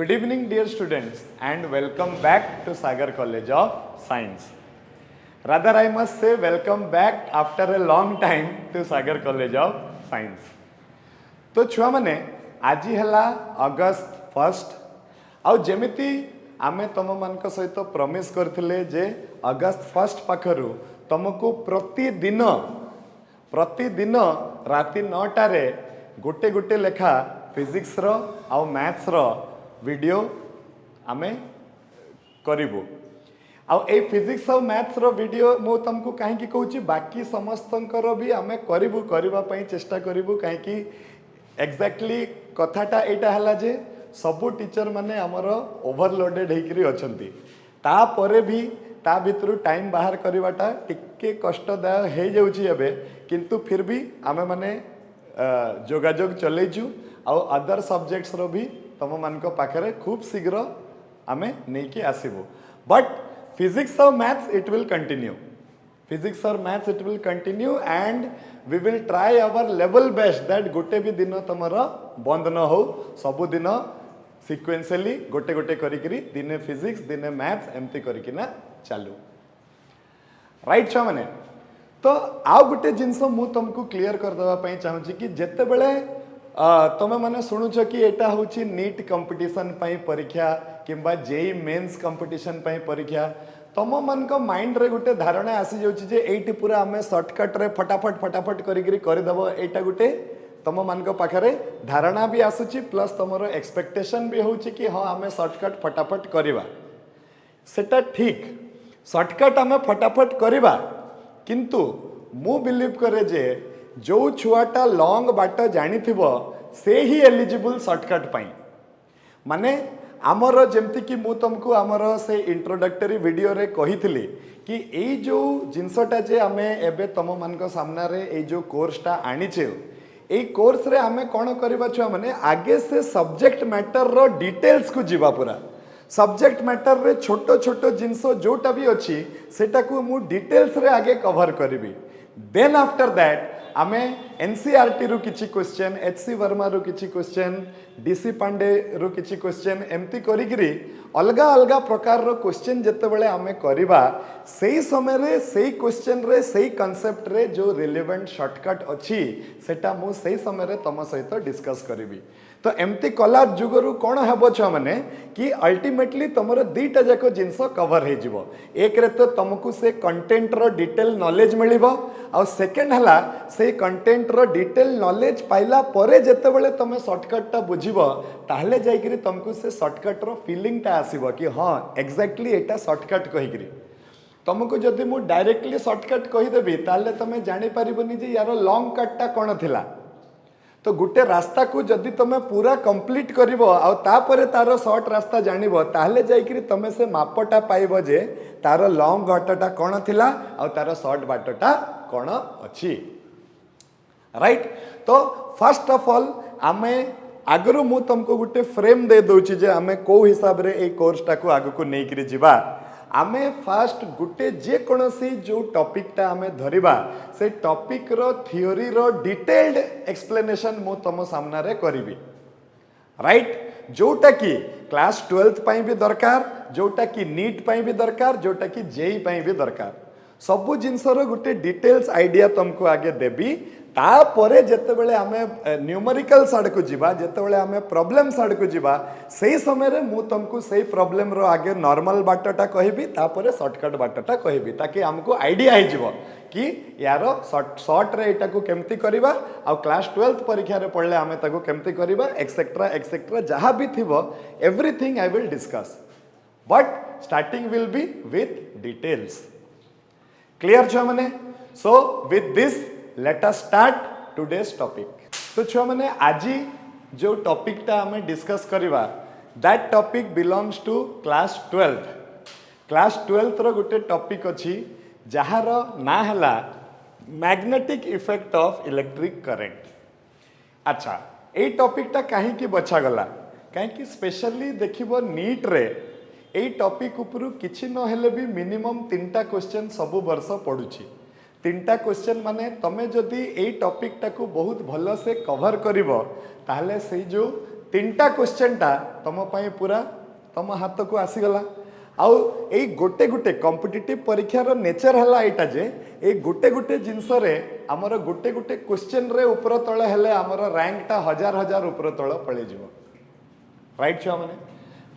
Good evening, dear students, and welcome back to Sagar College of Science. Rather, I must say welcome back after a long time to Sagar College of Science. तो छुआ माने आज है अगस्त 1 आउ जमिति आमे तुम मान सहित प्रमिस करथिले जे अगस्त 1 पाखरु तुमको प्रतिदिन राति 9 रे गोटे गोटे लेखा फिजिक्स रो आउ मैथ्स रो वीडियो आमे करिबु आउ ए फिजिक्स और मैथ्स रो वीडियो मो तुमको कहीं कहूँ बाकी समस्तंकर भी आमे करिबु करबा पई चेष्टा करिबु कहीं एक्जाक्टली कथाटा एटा हला जे सबु टीचर माने हमर ओवरलोडेड हेकरी अछंती ता परे भी ता भितरु टाइम बाहर करवाटा टिके कष्टदाय हे जाउची एबे किंतु फिर भी आमे माने जोगाजोग चलेजु आउ अदर सब्जेक्ट्स रो भी तुम मान पाखे खूब शीघ्र आमे नहीं आसबू बट फिजिक्स और maths it will continue physics और maths it will continue and we will try our level best that गोटे भी दिन तुम बंद न हो सबु दिन सिक्वेंशियली गोटे गोटे करी दिने फिजिक्स दिने मैथ्स एमती करकिना चालू राइट छुआ माने तो आउ गोटे जिनस मु तुमको क्लियर करदेवाई चाहूँगी कि जिते बड़े तुम मैंने शुणुच कि एटा हूँ नीट कंपटीशन परीक्षा किंबा जेई मेन्स कंपटीशन परीक्षा तुम मान माइंड रे गोटे धारणा आसी जाऊँचे ये पूरा आम सर्टकट रे फटाफट करदेव एटा गोटे तुम मान पाखे धारणा भी आसूची प्लस तुम एक्सपेक्टेशन भी हो कि हाँ आम सर्टकट फटाफट करवा सेटा ठीक सर्टकट आम फटाफट करवा किंतु मु बिलीव करे जे जो छुआटा लॉन्ग बाट जानी से ही एलिजिबल सर्टकट पाई माने आमर जमती कि मु तुमको आमर से इंट्रोडक्टरी वीडियो रे कही थी कि यही जो जिनसटा जे आमे एबे तुम मान सामना रे ए जो कोर्सटा आनीचे ए कोर्स रे आमे कौन करबा छुआ माने आगे से सब्जेक्ट मैटर रो डिटेल्स को जीवा पूरा सब्जेक्ट मैटर रे छोटो छोटो जिनस जोटा भी अच्छी सेटा को मु डिटेल्स रे आगे कवर करी देन आफ्टर दैट आमे एनसीईआरटी रु किछि क्वेश्चन एचसी वर्मा रु किछि क्वेश्चन डीसी पांडे रु किछि क्वेश्चन एमती करिगिरी अलगा अलगा प्रकार रो क्वेश्चन जते बेले आमे करिबा सेही समय रे सेही क्वेश्चन रे सेही कांसेप्ट रे जो रिलेवेंट शॉर्टकट अछि सेटा मु सेही समय रे तम सहित डिस्कस करिबी तो एमती कला जुगरु कौन हेबो छ माने कि अल्टीमेटली तुमर दीटा जाको जिंस कवर हे जिवो एक रे तो तुमको से कंटेंट रो डिटेल नॉलेज मिलिबो आ सेकंड हला से कंटेंट रो डिटेल नॉलेज पाइला परे जते बेले तुम शॉर्टकट टा बुझिबो ताहले जाईकरी तुमको से शॉर्टकट रो फीलिंग टा आसीबो कि हां एग्जैक्टली एटा शॉर्टकट कहिकरी तुमको जदि मु डायरेक्टली शॉर्टकट कहि देबी ताहले तुम जानि परिबोनी जे यार लॉन्ग कट टा कोन थिला तो गोटे रास्ता को जदि तुम पूरा कंप्लीट करिवो आ तापरे तार शॉर्ट रास्ता जानिबो ताहले जाईकरी तुम से मापटा पाइबो जे तार लॉन्ग बाटटा कोन थिला आ तार शॉर्ट बाटटा कोन अछि राइट तो फर्स्ट ऑफ ऑल आमे आगरु मु तुमको गोटे फ्रेम दे दोची जे आमे को हिसाब रे ए कोर्सटा को आगु को नै करी जिबा आमे फास्ट गोटे जे कोनसी जो टॉपिक टा आमे धरिबा से टॉपिक रो थ्योरी रो डिटेल्ड एक्सप्लेनेशन मु तुम सामना रे करिबी राइट जोटा कि क्लास 12th पई भी दरकार जोटा कि नीट पई भी दरकार जोटा कि जेई पई भी दरकार सबु जिनसर गोटे डिटेल्स आइडिया तुमको आगे देबी तापरे जते बेले आमे न्यूमेरिकल साइड को जीवा जते बेले आमे प्रॉब्लम साइड को जीवा सही समय रे मु तुमको सही प्रॉब्लम रो आगे नॉर्मल बाटटा कहबी तापरे शॉर्टकट बाटटा कहबी ताकि हमको आइडिया हे जीवो कि यार शॉर्ट रे एटा को केमती करबा आ क्लास 12th परीक्षा रे पढ़ले आमे ताको केमती करबा एक्सेट्रा जहां भी थिबो everything I will discuss but starting will be with details clear छ माने so with this let us start today's topic तो छुआ माने आज जो टॉपिक टा हमें डिस्कस करवा that topic belongs to class 12th रो गोटे टॉपिक अछि जहार ना हला magnetic effect of electric current अच्छा ए टॉपिक टा काहे की बछा गला काहे की स्पेशली देखिबो नीट रे ए टॉपिक उपरु किछि न हेले भी मिनिमम 3टा क्वेश्चन सब वर्ष पडुछि 3टा क्वेश्चन माने तमे जदि ए टॉपिक टा को बहुत भलो से कवर करिवो ताहले से जो तीनटा क्वेश्चन टा तुम पूरा तुम हाथ को आसीगला आउ ए गोटे गोटे कॉम्पिटिटिव परीक्षार नेचर है यहाँ जे ए गोटे गोटे जिनस आमर गोटे गोटे क्वेश्चन रे ऊपर तल हेले आमर रैंक टा हजार हजार ऊपर तल पड़े जीव राइट छुआ मैंने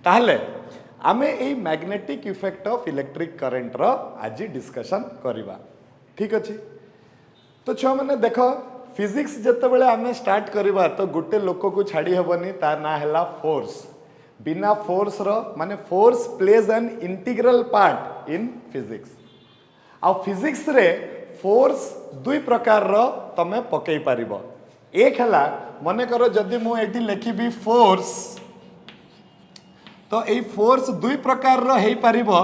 ताहले आमे ए magnetic effect of electric current रो आज डिस्कशन करवा ठीक अच्छे। तो छुआ मैंने देख फिजिक्स जिते बड़े आमे स्टार्ट करवा तो गोटे लोक को छाड़ी हेबनी तार ना है फोर्स बिना फोर्स रो माने force plays an integral part in physics आ फिजिक्स रे फोर्स दुई प्रकार रो तमे पकई पारिबो। एक हला मने करो जदि मु एठी लिखिबी फोर्स तो ए फोर्स दुई प्रकार रो हेई पारिबो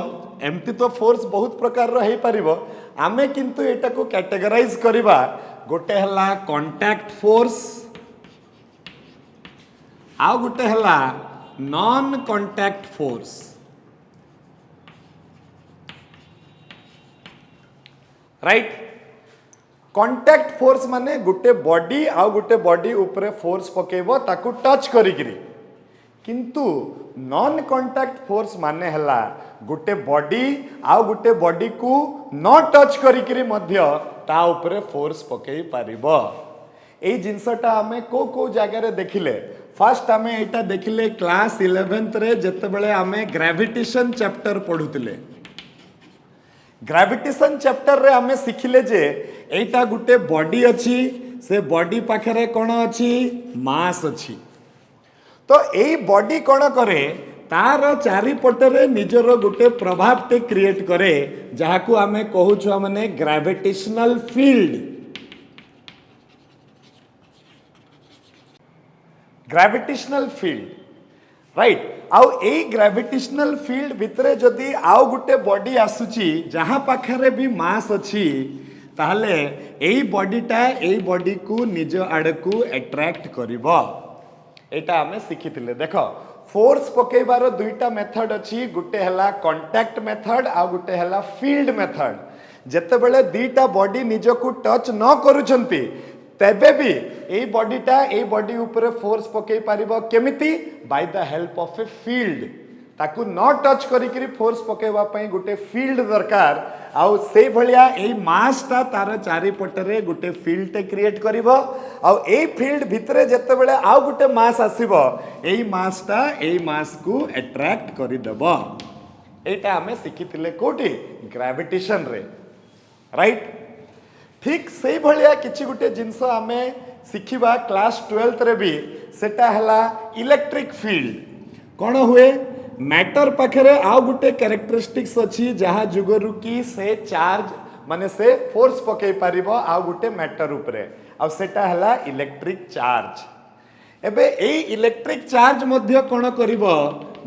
एमती तो फोर्स बहुत प्रकार रो हेई पारिबो आमे किंतु एटा को कैटेगराइज करबा गोटे हला कांटेक्ट फोर्स आ गोटे हला non contact force right. Contact force माने गोटे बॉडी आ गोटे बॉडी ऊपर फोर्स पकेबो ताकू टच करिकरी किंतु नॉन कांटेक्ट फोर्स माने हला गोटे बॉडी आ गोटे बॉडी को न टच करिकरी मध्य ता ऊपर फोर्स पकई पारिबो। ए जिनसटा आमे को जगह रे देखिले फर्स्ट आमे एटा देखिले क्लास 11th रे जते बेले आमे ग्रेविटेशन चैप्टर पढुतिले ग्रेविटेशन चैप्टर रे आमे सिखिले जे एटा गुटे बॉडी अछि से बॉडी पाखरे कोन अछि मास अछि तो एई बॉडी कोन करे तार चारिपटरे निजर गुटे प्रभाव टे क्रिएट करे जहाकू आमे कहू छु माने gravitational field gravitational field right आउ ए ग्रेविटेशनल फील्ड भितरे जदि आउ गुटे बॉडी आसुची जहां पाखरे भी मास अछि ताहले एई बॉडी को निज आड़कू अट्रैक्ट करिवो एटा हमें शिखिथिले। देखो फोर्स पकेबार दुईटा मेथड अछि गुटे हला कांटेक्ट मेथड आ गुटे हला फील्ड मेथड जते बेले दीटा बॉडी निज को टच न करूछंती तेबे भी ए बॉडी ऊपर फोर्स पकई पारिबो केमिति by the help of a field ताकू न टच करिकरी फोर्स पकेबा पई गुटे फील्ड दरकार आउ से भलिया ए मास ता तार चारि पटरे गुटे फील्ड टे क्रिएट करिवो आउ ए फील्ड भितरे जते बेले आउ गुटे मास आसीबो ए मास को अट्रैक्ट करि देबो एटा हमें सिखिथिले कोठी ग्रेविटेशन रे राइट। ठीक से भलिया किछि गुटे जिंस आमे सिखिबा क्लास 12th रे भी सेटा हला इलेक्ट्रिक फील्ड कोन हुए मैटर पाखरे आउ गुटे कैरेक्टरिस्टिक्स अछि जहा जुगरु की से चार्ज माने से फोर्स पकई पारिबो आउ गुटे मैटर ऊपरे आ सेटा हला इलेक्ट्रिक चार्ज एबे ए इलेक्ट्रिक चार्ज मध्य कोन करिवो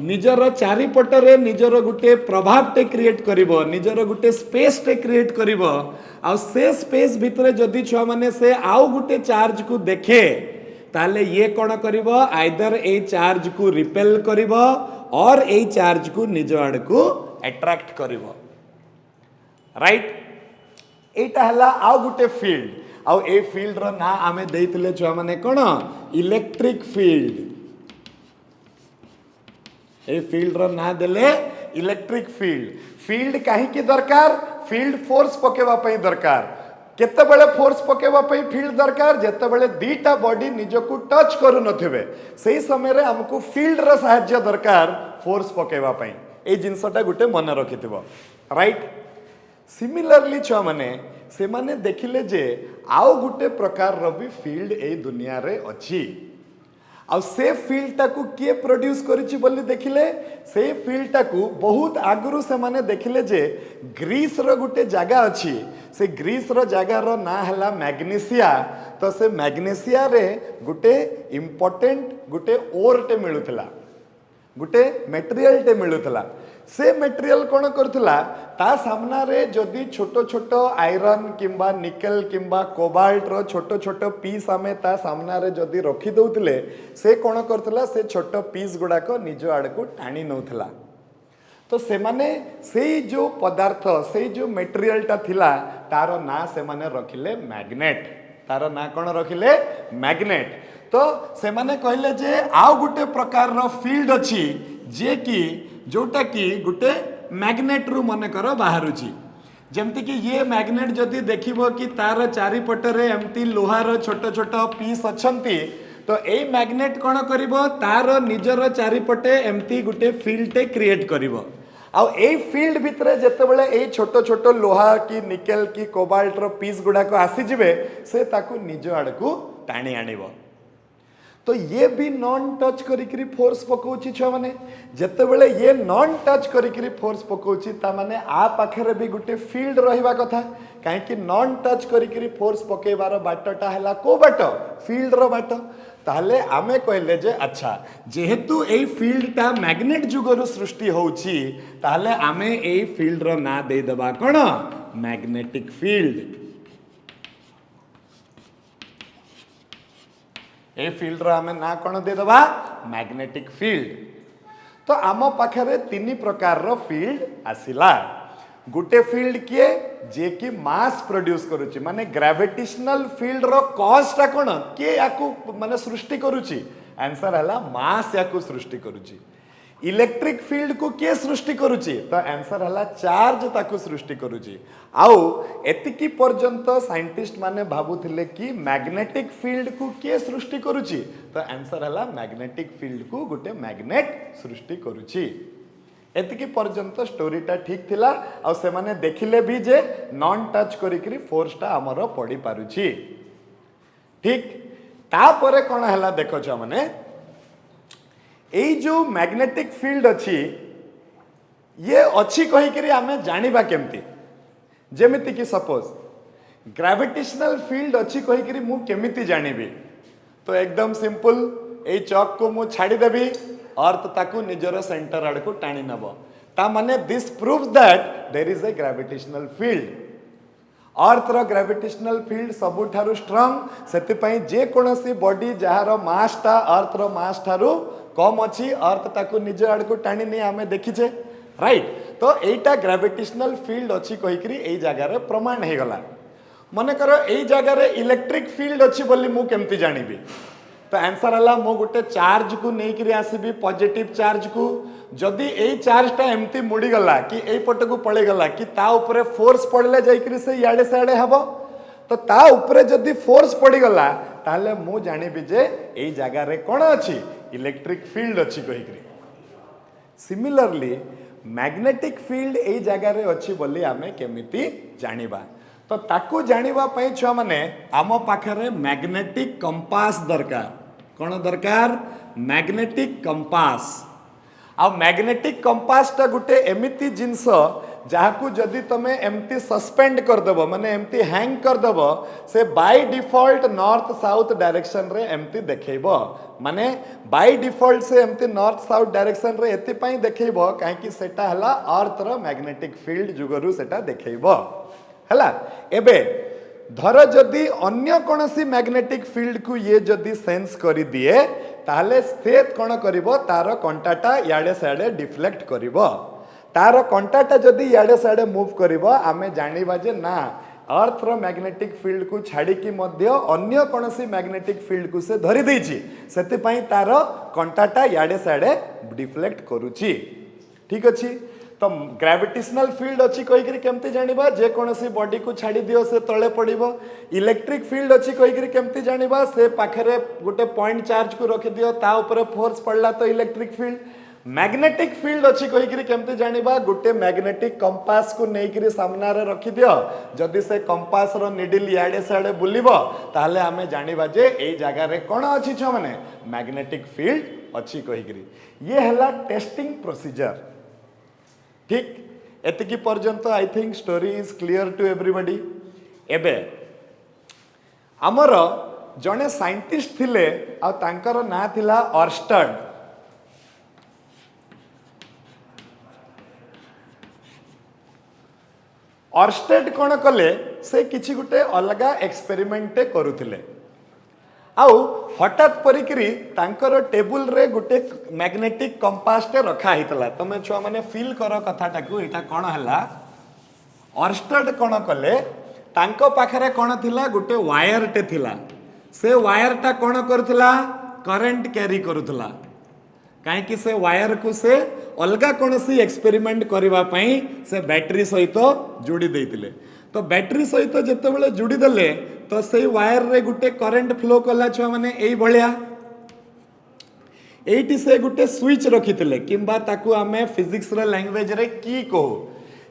निजर चारिपटरे निजर गुटे प्रभाव टे क्रिएट करिवो निजर गुटे स्पेस टे क्रिएट करिवो आ से स्पेस भितरे जदि छुआ माने से आउ गुटे चार्ज को देखे ताले ये कोन करिवो आइदर ए चार्ज को रिपेल करिवो और ए चार्ज को निज आड़ को अट्रैक्ट करिवो राइट। एटा हला आउ गुटे फील्ड आउ ए फील्ड रो ना आमे देइतले छुआ माने कोन इलेक्ट्रिक फील्ड ए फील्ड रो ना देले इलेक्ट्रिक फील्ड काहे की दरकार फील्ड फोर्स पकेवा पई दरकार केते बेले फोर्स पकेवा पई फील्ड दरकार जेते बेले दीटा बॉडी निजको टच करू नथिबे सेही समय रे हमको फील्ड रो सहायता दरकार फोर्स पकेवा पई ए जिंसटा गुटे मन रखिथिबो राइट। सिमिलरली छुआ माने से माने देखिले जे आउ गुटे प्रकार रो भी फील्ड ए दुनिया रे अछि आ से फील्ड टाकू किए प्रोड्यूस करिछि बोली देखिले से फील्ड टाकू बहुत आगुरु से माने देखिले जे ग्रीस रो गुटे जगह अछि से ग्रीस रो जगह रो ना हला मैग्नेशिया तो से मैग्नेशिया रे गुटे इंपोर्टेंट गुटे ओर टे मिलुथला गुटे मटेरियल टे मिलुथला से मटेरियल कोन करथला ता सामना रे जदी छोटो छोटो आयरन किंबा निकेल किंबा कोबाल्ट रो छोटो छोटो पीस आमे ता सामना रे जदी रखी दउतले से कोन करथला से छोटो पीस गुडा को निज आड़ को टाणी नउथला तो से माने से जो पदार्थ से जो मटेरियल ता थिला तारो ना से माने रखिले मैग्नेट तारो ना कोन रखिले मैग्नेट तो से माने कहले जे आउ गुटे प्रकार रो फील्ड अछि जे कि जोटा कि गुटे मैग्नेट रु मन कर बाहरुची जमती कि ये मैग्नेट जदि देखिबो कि तार चारिपटरे एमती लोहार छोट छोट पीस अछंती तो ए मैग्नेट कौन करिवो तार निजर चारिपटे एमती गुटे फील्ड क्रिएट करिवो आउ ए फील्ड भितरे जेतेबेले ए छोट छोट लोहा की निकेल की कोबाल्ट रो पीस गुडाक आसी जिवे से ताकू निज आड़कू टाणी आनिबो तो ये भी नॉन टच करिकरी फोर्स पकाउची छुआ माने जेतेबेले ये नॉन टच करिकरी फोर्स पकाउची ता माने आ पाखरे भी गुटे फील्ड रहिबा कथा काहे कि नॉन टच करिकरी फोर्स पकेबार बाटटा हला को बाट फील्ड रो बाट ताहले आमे कहले जे अच्छा जेहेतु ए फील्डटा मैग्नेट जुगरु सृष्टि होउची ताहले आमे ए फील्ड रो ना दे दबा कोन मैग्नेटिक फील्ड ए फील्ड रो आमे ना कोन दे दबा मैग्नेटिक फील्ड तो आम पाखरे तीन प्रकार रो फील्ड आसिला गुटे फील्ड किए जे कि मास प्रोड्यूस करूची माने ग्रेविटेशनल फील्ड रो कॉस्ट टा कोन के याकू माने सृष्टि करूची आंसर हला मास याकू सृष्टि करूची इलेक्ट्रिक फील्ड को के सृष्टि करूची तो आंसर हला चार्ज ताकू सृष्टि करूची आउ एतिकी पर्यंत साइंटिस्ट माने भाबुथिले कि मैग्नेटिक फील्ड को के सृष्टि करूची तो आंसर हला मैग्नेटिक फील्ड को गुटे मैग्नेट सृष्टि करूची एतिकी पर्यंत स्टोरीटा ठीक थिला आ से माने देखिले भी जे नॉन टच करिकरी फोर्सटा हमर पड़ी पारुची ठीक तापरे कोन हला देखो छ माने एई जो मैग्नेटिक फील्ड अछि ये अछि कहि करी हमें जानिबा केमती जेमिति कि सपोज ग्रेविटेशनल फील्ड अछि कहि करी मु केमिति जानिबी तो एकदम सिंपल एई चौक को मु छाडी देबी अर्थ ताकू निजर सेंटर आड़ को टाणी नब ता माने this proves that there is a gravitational field earth रो ग्रेविटेशनल फील्ड सबुठारु स्ट्रांग सेति पई जे कोनोसी बॉडी जहार मास ता अर्थ रो मास ठारु कम अछि अर्थ ताकू निज आड़ को टाणी नै हमें देखिछे राइट तो एटा ग्रेविटेशनल फील्ड अछि कहि करी एई जगह रे प्रमाण हे गला मने करो एई जगह रे इलेक्ट्रिक फील्ड अछि बोली मु केमति जानिबी तो आंसर हला मो गुटे चार्ज को नहीं करी आसीबी पॉजिटिव चार्ज को जदि एई चार्जटा एमती मुड़ी गला कि एई पट को पळे गला कि ता ऊपर फोर्स पड़ले जाई करी से याडे साडे हबो तो ता ऊपर जदि फोर्स पड़ी गला ताले मु जानिबी जे एई जगह रे कोन अछि इलेक्ट्रिक फील्ड अछि कहि करी सिमिलरली मैग्नेटिक फील्ड एई जगह रे अछि बोली आमे केमिति जानिबा तो ताकू जानिबा पई छुआ माने आम पाखरे मैग्नेटिक कंपास दरकार कौन दरकार मैग्नेटिक कंपास आ मैग्नेटिक कंपास टा गुटे एमिति जिंस जहाकू जदि तमे एमती सस्पेंड कर देबो माने एमती हैंग कर देबो से by default north south direction रे एमती देखेबो माने बाय डिफॉल्ट से एमती नॉर्थ साउथ डायरेक्शन रे एति पई देखेबो काहे कि सेटा हला अर्थ रो मैग्नेटिक फील्ड जुगरु सेटा देखेबो हला एबे धर जदि अन्य कोनसी मैग्नेटिक फील्ड को ये जदि सेंस करि दिए ताले से कोन करिवो तार कंटाटा याडे साडे डिफ्लेक्ट करिवो तार कंटाटा जदि याडे साडे मूव करिवो आमे जानिबा जे ना अर्थ रो मैग्नेटिक फील्ड को छाड़ी की मध्य अन्य कोनसी मैग्नेटिक फील्ड को से धरि दैछि सेति पई तार कंटाटा याडे साडे डिफ्लेक्ट करूछि ठीक अछि तो ग्रेविटेशनल फील्ड अच्छी कहीकि केमती जानिबा जे कोनसी बॉडी को छाड़ी दियो से तळे पड़िबो इलेक्ट्रिक फील्ड अच्छी कहीकि केमती जानिबा से पाखरे गोटे पॉइंट चार्ज को रखि दियो ता ऊपर फोर्स पड़ला तो इलेक्ट्रिक फील्ड मैग्नेटिक फील्ड अच्छी कहीकि केमती जानिबा गोटे मैग्नेटिक कंपास को नेइकि सामना रे रखि दियो जदि से कंपास रो निडल याडे साडे बुलिबो ताले हमें जानिबा जे एई जगह रे कोन अछि छ माने मैग्नेटिक फील्ड अच्छी कहीकि ये हला टेस्टिंग प्रोसीजर ठीक एतिकी पर्यंत I think story is clear to everybody एबे आमर जने साइंटिस्ट थिले आ तांकर ना थिला ऑर्स्टेड ऑर्स्टेड कोन कले से किछि गुटे अलगा एक्सपेरिमेंट करूथिले आउ हठात परिकरी तांकर टेबुल रे गुटे मैग्नेटिक कंपास टे रखा हितला तमे छुआ माने फील करो कथाटा को एटा कोन हला ऑर्स्टेड कोन कले तांको पाखरे कोन थिला गुटे वायर टे थिला से वायर टा कौन करुला करंट कैरी करुला कहीं से वायर को से अलगा कौन सी एक्सपेरिमेंट करने से बैटरी सहित जोड़ी देते तो बैटरी सहित जिते जोड़ी देले तो से वायर रे गुटे करंट फ्लो कला छुआ मैंने यही भाया एटी से गुटे स्विच रखी किंबा ताकू आमे फिजिक्स रे लैंग्वेज रे की कहू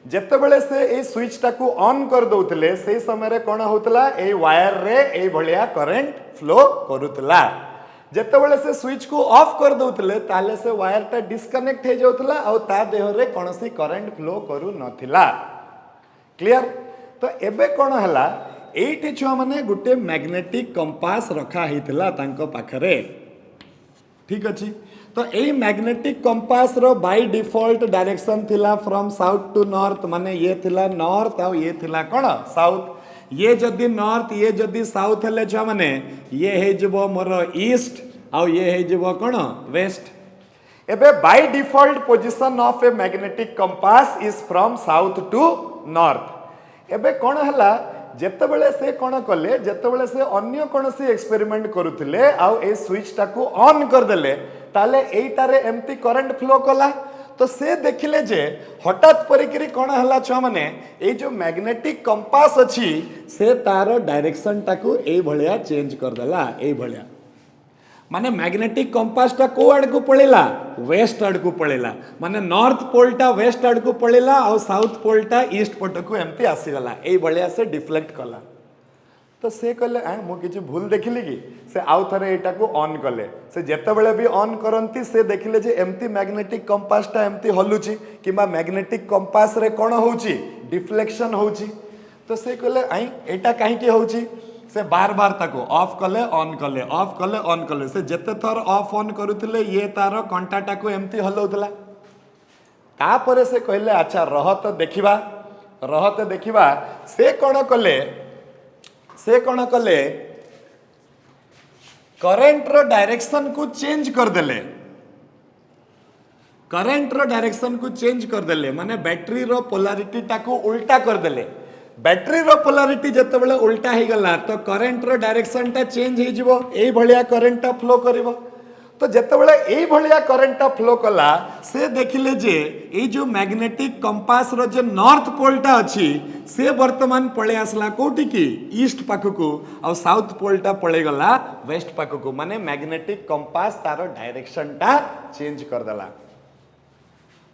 जेतेबेले से ए स्विच टाकू ऑन कर दउतले से समय रे कोन होतला ए वायर रे ए भलिया करंट फ्लो करूतला जेतेबेले से स्विच को ऑफ कर दउतले ताले से वायर टा डिस्कनेक्ट हे जाउतला और ता देह रे कोनसी करंट फ्लो करू नथिला क्लियर तो एबे कोन हला एठी छुआ माने गुटे मैग्नेटिक कंपास रखा हितला तांको पाखरे ठीक अछि तो यही मैग्नेटिक कंपास रो बाय डिफॉल्ट डायरेक्शन थिला फ्रॉम साउथ टू नॉर्थ माने ये थिला नॉर्थ और ये थिला कोन साउथ ये जदी नॉर्थ ये जदी साउथ हेले छ माने ये हे जबो मोर ईस्ट और ये हे जबो कोन वेस्ट एबे by default position of a magnetic compass is from south to north एबे कोन हला जेतेबेले से कोन कले जेतेबेले से अन्य कोनसी एक्सपेरिमेंट करूथिले आ ए स्विच टाकू ऑन कर देले ताले एटारे एमती करंट फ्लो कला तो से देखिले जे हठात परिकरी कोन हला छ माने ए जो मैग्नेटिक कंपास अछि से तारो डायरेक्शन टाकू ए भलिया चेंज कर देला ए भलिया माने मैग्नेटिक कंपास टा को आड़ को पळेला वेस्ट आड़ को पळेला माने नॉर्थ पोल टा वेस्ट आड़ को पळेला और साउथ पोल टा ईस्ट पट को एमती आसी गला ए भलिया से डिफ्लेक्ट कला तो से कहले मु किछि भूल देखिली कि से आउ थरे एटा को ऑन कले से जेतेबेले भी ऑन करंती से देखिले जे एमती मैग्नेटिक कंपास टा एमती हलुची किबा मैग्नेटिक कंपास रे कोन होउची डिफ्लेक्शन होउची तो से कहले एटा काहे के होउची से बार बार ताको ऑफ कले ऑन कले से जेते थर ऑफ ऑन करूथिले ये तारो कंटा टाको एमती हलौतला तापरे से कहले अच्छा रहत देखिबा से कोन कले करंट रो डायरेक्शन को चेंज कर देले माने बैटरी रो पोलैरिटी टाको उल्टा कर देले बैटरी रो पोलैरिटी जेतेबेले उल्टा हे गला तो करंट रो डायरेक्शन टा चेंज हे जिवो एई भलिया करंट टा फ्लो करिवो तो जेतेबेले एई भलिया करंट टा फ्लो कला से देखिले जे एई जो मैग्नेटिक कंपास रो जे नॉर्थ पोल टा अछि से वर्तमान पळे आसला कोठी की ईस्ट पाखकू और साउथ पोल टा पळे गला वेस्ट पाखकू माने मैग्नेटिक कंपास तारो डायरेक्शन टा चेंज कर देला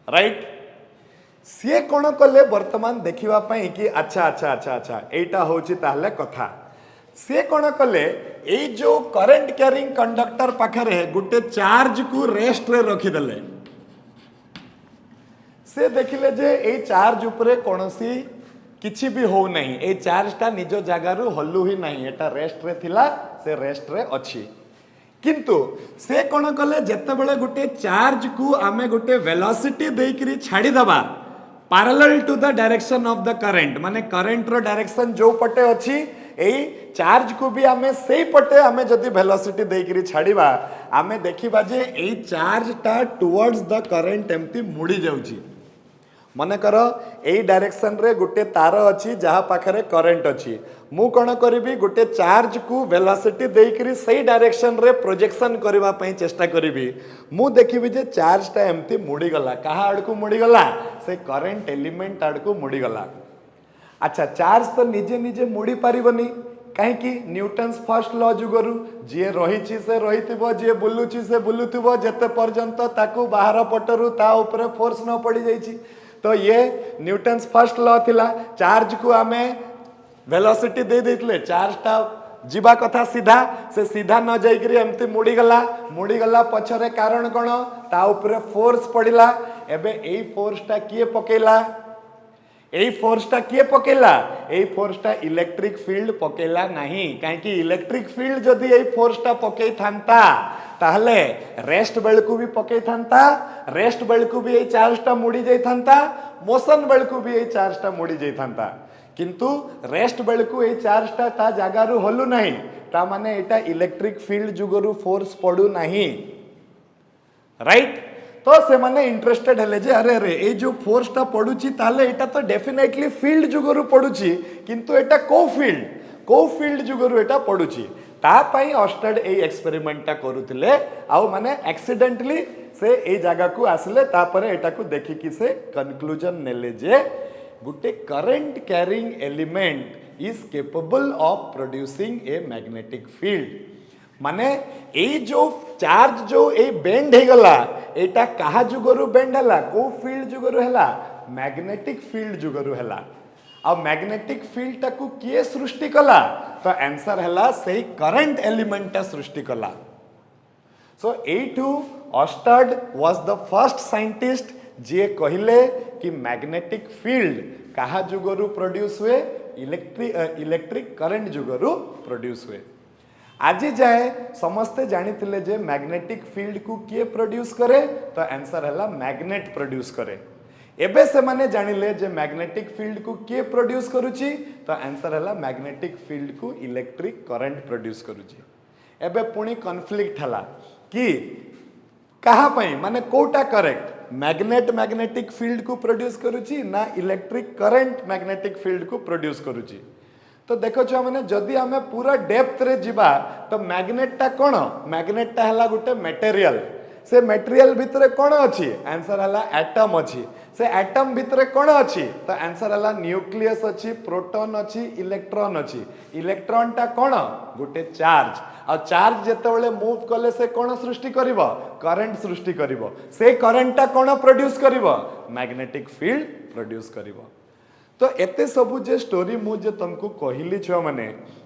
राइट सी कौन कले वर्तमान देखा कि अच्छा एटा होची ताहले कथा सी कौन कले ए जो करंट कैरिंग कंडक्टर पाखरे गुटे चार्ज को रेस्ट रे रखीदेले से देखिले जे ए चार्ज उपरे कोनसी किछि भी हो नहीं ए चार्ज टा निजो जगारु हल्लू ही नहीं एटा रेस्ट रे थिला से रेस्ट रे अछि किंतु से कौन कले जेतेबेले गुटे चार्ज को आमे गुटे वेलोसिटी देकरी छाड़ी दबा parallel to the direction of the current माने करंट रो डायरेक्शन जो पटे अछि एई चार्ज को भी आमे सेई पटे आमे जदी वेलोसिटी देकरी छाड़ीबा आमे देखिबा जे एई चार्ज टा टुवर्ड्स द करंट एम्ति मुड़ी जाउची मने करो एई डायरेक्शन रे गुटे तार अछि जहा पाखरे करंट अछि मु कोन करिबी गुटे चार्ज को वेलोसिटी देकरी सेई डायरेक्शन रे प्रोजेक्शन करबा पई चेष्टा करिबी मु देखिबी जे चार्ज टा एम्ति मुड़ी गला कहा आड़ को मुड़ी गला से करंट एलिमेंट आड़ को मुड़ी गला अच्छा चार्ज तो निजे निजे मुड़ी पारिबनी कहीं कि न्यूटन्स फर्स्ट लॉ जुगरु जे रहिछि से रहिथिबो जे बुलुछि से बुलुथिबो जते पर्यंत ताकू बाहर पटरु ता ऊपर फोर्स न पड़ी जाइछि तो ये न्यूटन्स फर्स्ट लॉ थिला चार्ज को आमे वेलोसिटी दे देथिले चार्ज टा जीवा कथा सीधा से सीधा न जाइकरी एमती मुड़ी गला पछरे कारण कोन ता ऊपर फोर्स पड़िला एबे एई फोर्स टा किए पकेला एई फोर्स टा किए पकेला एई फोर्स टा इलेक्ट्रिक फील्ड पकेला नहीं काहे कि इलेक्ट्रिक फील्ड जदी एई फोर्स टा पकेई थांता ताहले रेस्ट बेलकू भी पकेई थांता रेस्ट बेलकू भी एई चार्ज टा मुड़ी जाई थांता मोशन बेलकू भी एई चार्ज टा मुड़ी जाई थांता किंतु रेस्ट बेलकू एई चार्ज टा ता जगारु हलु नहीं ता माने एटा इलेक्ट्रिक फील्ड जुगरु फोर्स पडू नहीं राइट तो से माने इंटरेस्टेड हेले जे अरे अरे ए जो फोर्स टा पडुची ताले एटा तो डेफिनेटली फील्ड जुगरु पडुची किंतु एटा को फील्ड जुगरु एटा पडुची तापाई ऑस्टर्ड ए एक्सपेरिमेंटा करुले आउ माने एक्सीडेंटली से ए जगह को आसले तापरे एटा को देखिकी से कंक्लूजन नेले जे गुटे current carrying element is capable of producing A magnetic field माने ए जो चार्ज जो ए बेंड हे गला एटा कहा जुगरु बेंड हला को फील्ड जुगरु हला मैग्नेटिक फील्ड जुगरु हला आ मैग्नेटिक फील्ड टाकू किए सृष्टि कला तो आंसर हला सही करंट एलिमेंट सृष्टि कला सो एटू ऑस्टर्ड वाज द फर्स्ट साइंटिस्ट जे कहले कि मैग्नेटिक फील्ड कहा जुगरु प्रोड्यूस हुए इलेक्ट्रिक करंट जुगरु प्रोड्यूस हुए आज जाए समस्ते जानी जे मैग्नेटिक फील्ड को किए प्रोड्यूस करे तो आंसर हला मैग्नेट प्रोड्यूस करे एबे से माने जानिले जे मैग्नेटिक फील्ड को किए प्रोड्यूस करूची तो आंसर हला मैग्नेटिक फील्ड को इलेक्ट्रिक करंट प्रोड्यूस करूची एबे पुणी कॉन्फ्लिक्ट हला कि कहा पई माने कोटा करेक्ट मैग्नेटिक फील्ड को प्रोड्यूस करूची ना इलेक्ट्रिक करंट मैग्नेटिक फील्ड को प्रोड्यूस करूची तो देखो छुआ माने जदि आमे पूरा डेप्थ रे जिबा तो मैग्नेटटा कोन मैग्नेटटा हला गुटे मटेरियल से मटेरियल भितरे कोन अछि आंसर हला एटम अछि से एटम भितरे कोन अछि तो आंसर हला न्यूक्लियस अछि प्रोटॉन अछि इलेक्ट्रॉन अछि इलेक्ट्रॉन टा कोन गुटे चार्ज आ चार्ज जेतेबेले मूव कले से कोन सृष्टि करिवो करंट सृष्टि करिवो से करंट टा कोन प्रोड्यूस करिवो मैग्नेटिक फील्ड प्रोड्यूस करिवो तो एते सबु जे स्टोरी मु जे तुमको कहली छुआ माने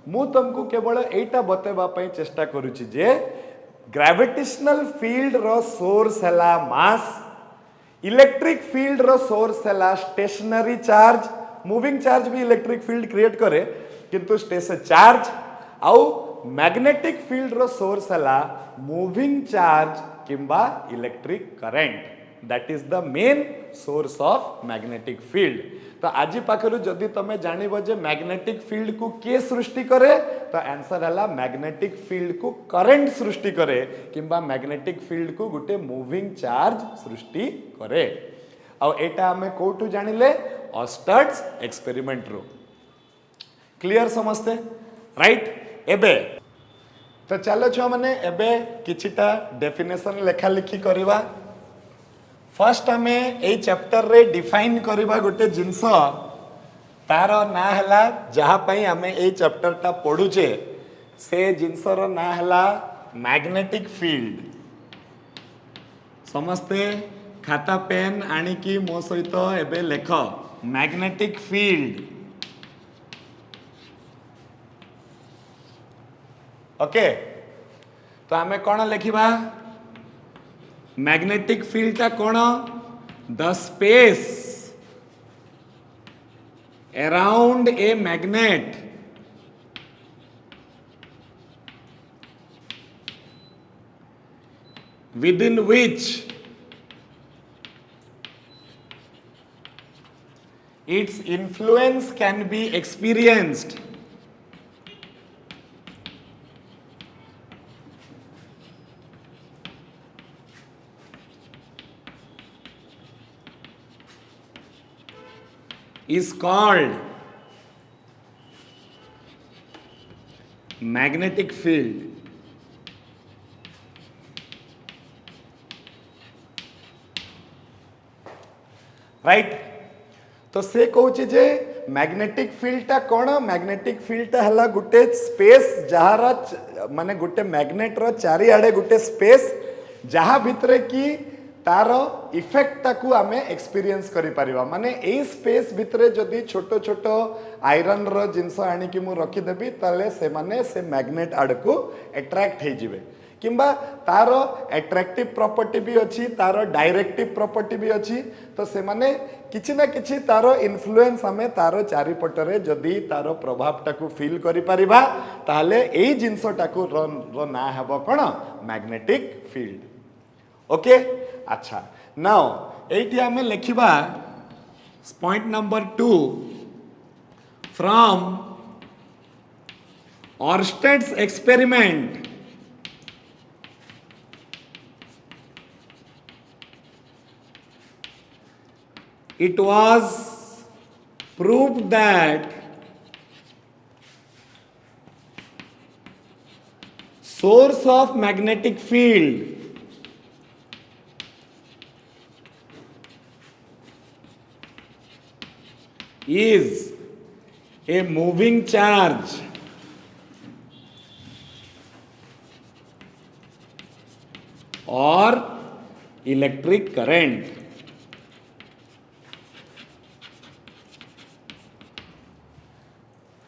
मु तुमको केवल एटा बतेबा पई चेष्टा करूची जे ग्रेविटेशनल फील्ड रो सोर्स हला मास इलेक्ट्रिक फील्ड रो सोर्स हला स्टेशनरी चार्ज मूविंग चार्ज भी इलेक्ट्रिक फील्ड क्रिएट करे किंतु स्टेशन चार्ज आउ मैग्नेटिक फील्ड रो सोर्स हला मूविंग चार्ज किंबा electric current that is the main source of magnetic field तो आज पाखरु जदि तमे जानिबो जे मैग्नेटिक फील्ड को के सृष्टि करे तो आंसर हला मैग्नेटिक फील्ड को करंट सृष्टि करे किंबा मैग्नेटिक फील्ड को गुटे मूविंग चार्ज सृष्टि करे आ एटा हमें कोठु जानिले ऑस्टर्ड्स एक्सपेरिमेंट रो क्लियर समझते राइट एबे तो चलो छुआ माने एबे किछिटा डेफिनेशन लेखा लिखी करबा फर्स्ट आम ए चैप्टर रे डिफाइन करबा गोटे जिनस तार ना हला जहाँपाई आम ए चैप्टर टा पढ़ुचे से जिनसर ना हला मैग्नेटिक फील्ड समस्ते खाता पेन आनिकी मो सहित एबे लेख मैग्नेटिक फील्ड ओके तो आम कौन लिखा मैग्नेटिक फील्ड का कौन the space around a magnet within which its influence can be experienced is called magnetic field. Right तो से कहूँ जे मैग्नेटिक फील्ड टा कौन मैग्नेटिक फील्ड टा हला गुटे स्पेस जहार माने गुटे मैग्नेट रो चारिआडे गुटे स्पेस जहाँ भितरे की तार इफेक्ट टाकू आमे एक्सपीरियंस करि परिबा माने ए स्पेस भितरे जदि छोटो छोटो आयरन रो जिंस आनी कि मु रखि देबी ताले से माने से मैग्नेट आडको अट्रैक्ट हे जिवे किंबा तार अट्रैक्टिव प्रॉपर्टी भी अच्छी तार डायरेक्टिव प्रॉपर्टी भी अच्छी तो से माने किछि ना किछि तार इन्फ्लुएंस आमे तार चारिपटरे जदि तार प्रभाव टाकू फील करि परिबा ताले एई जिंस टाकू रो ना हेबो कोन मैग्नेटिक फील्ड ओके अच्छा नाउ एटी आमे लिखिबा point number 2 from Oersted's experiment it was proved that source of magnetic field is a moving charge or electric current.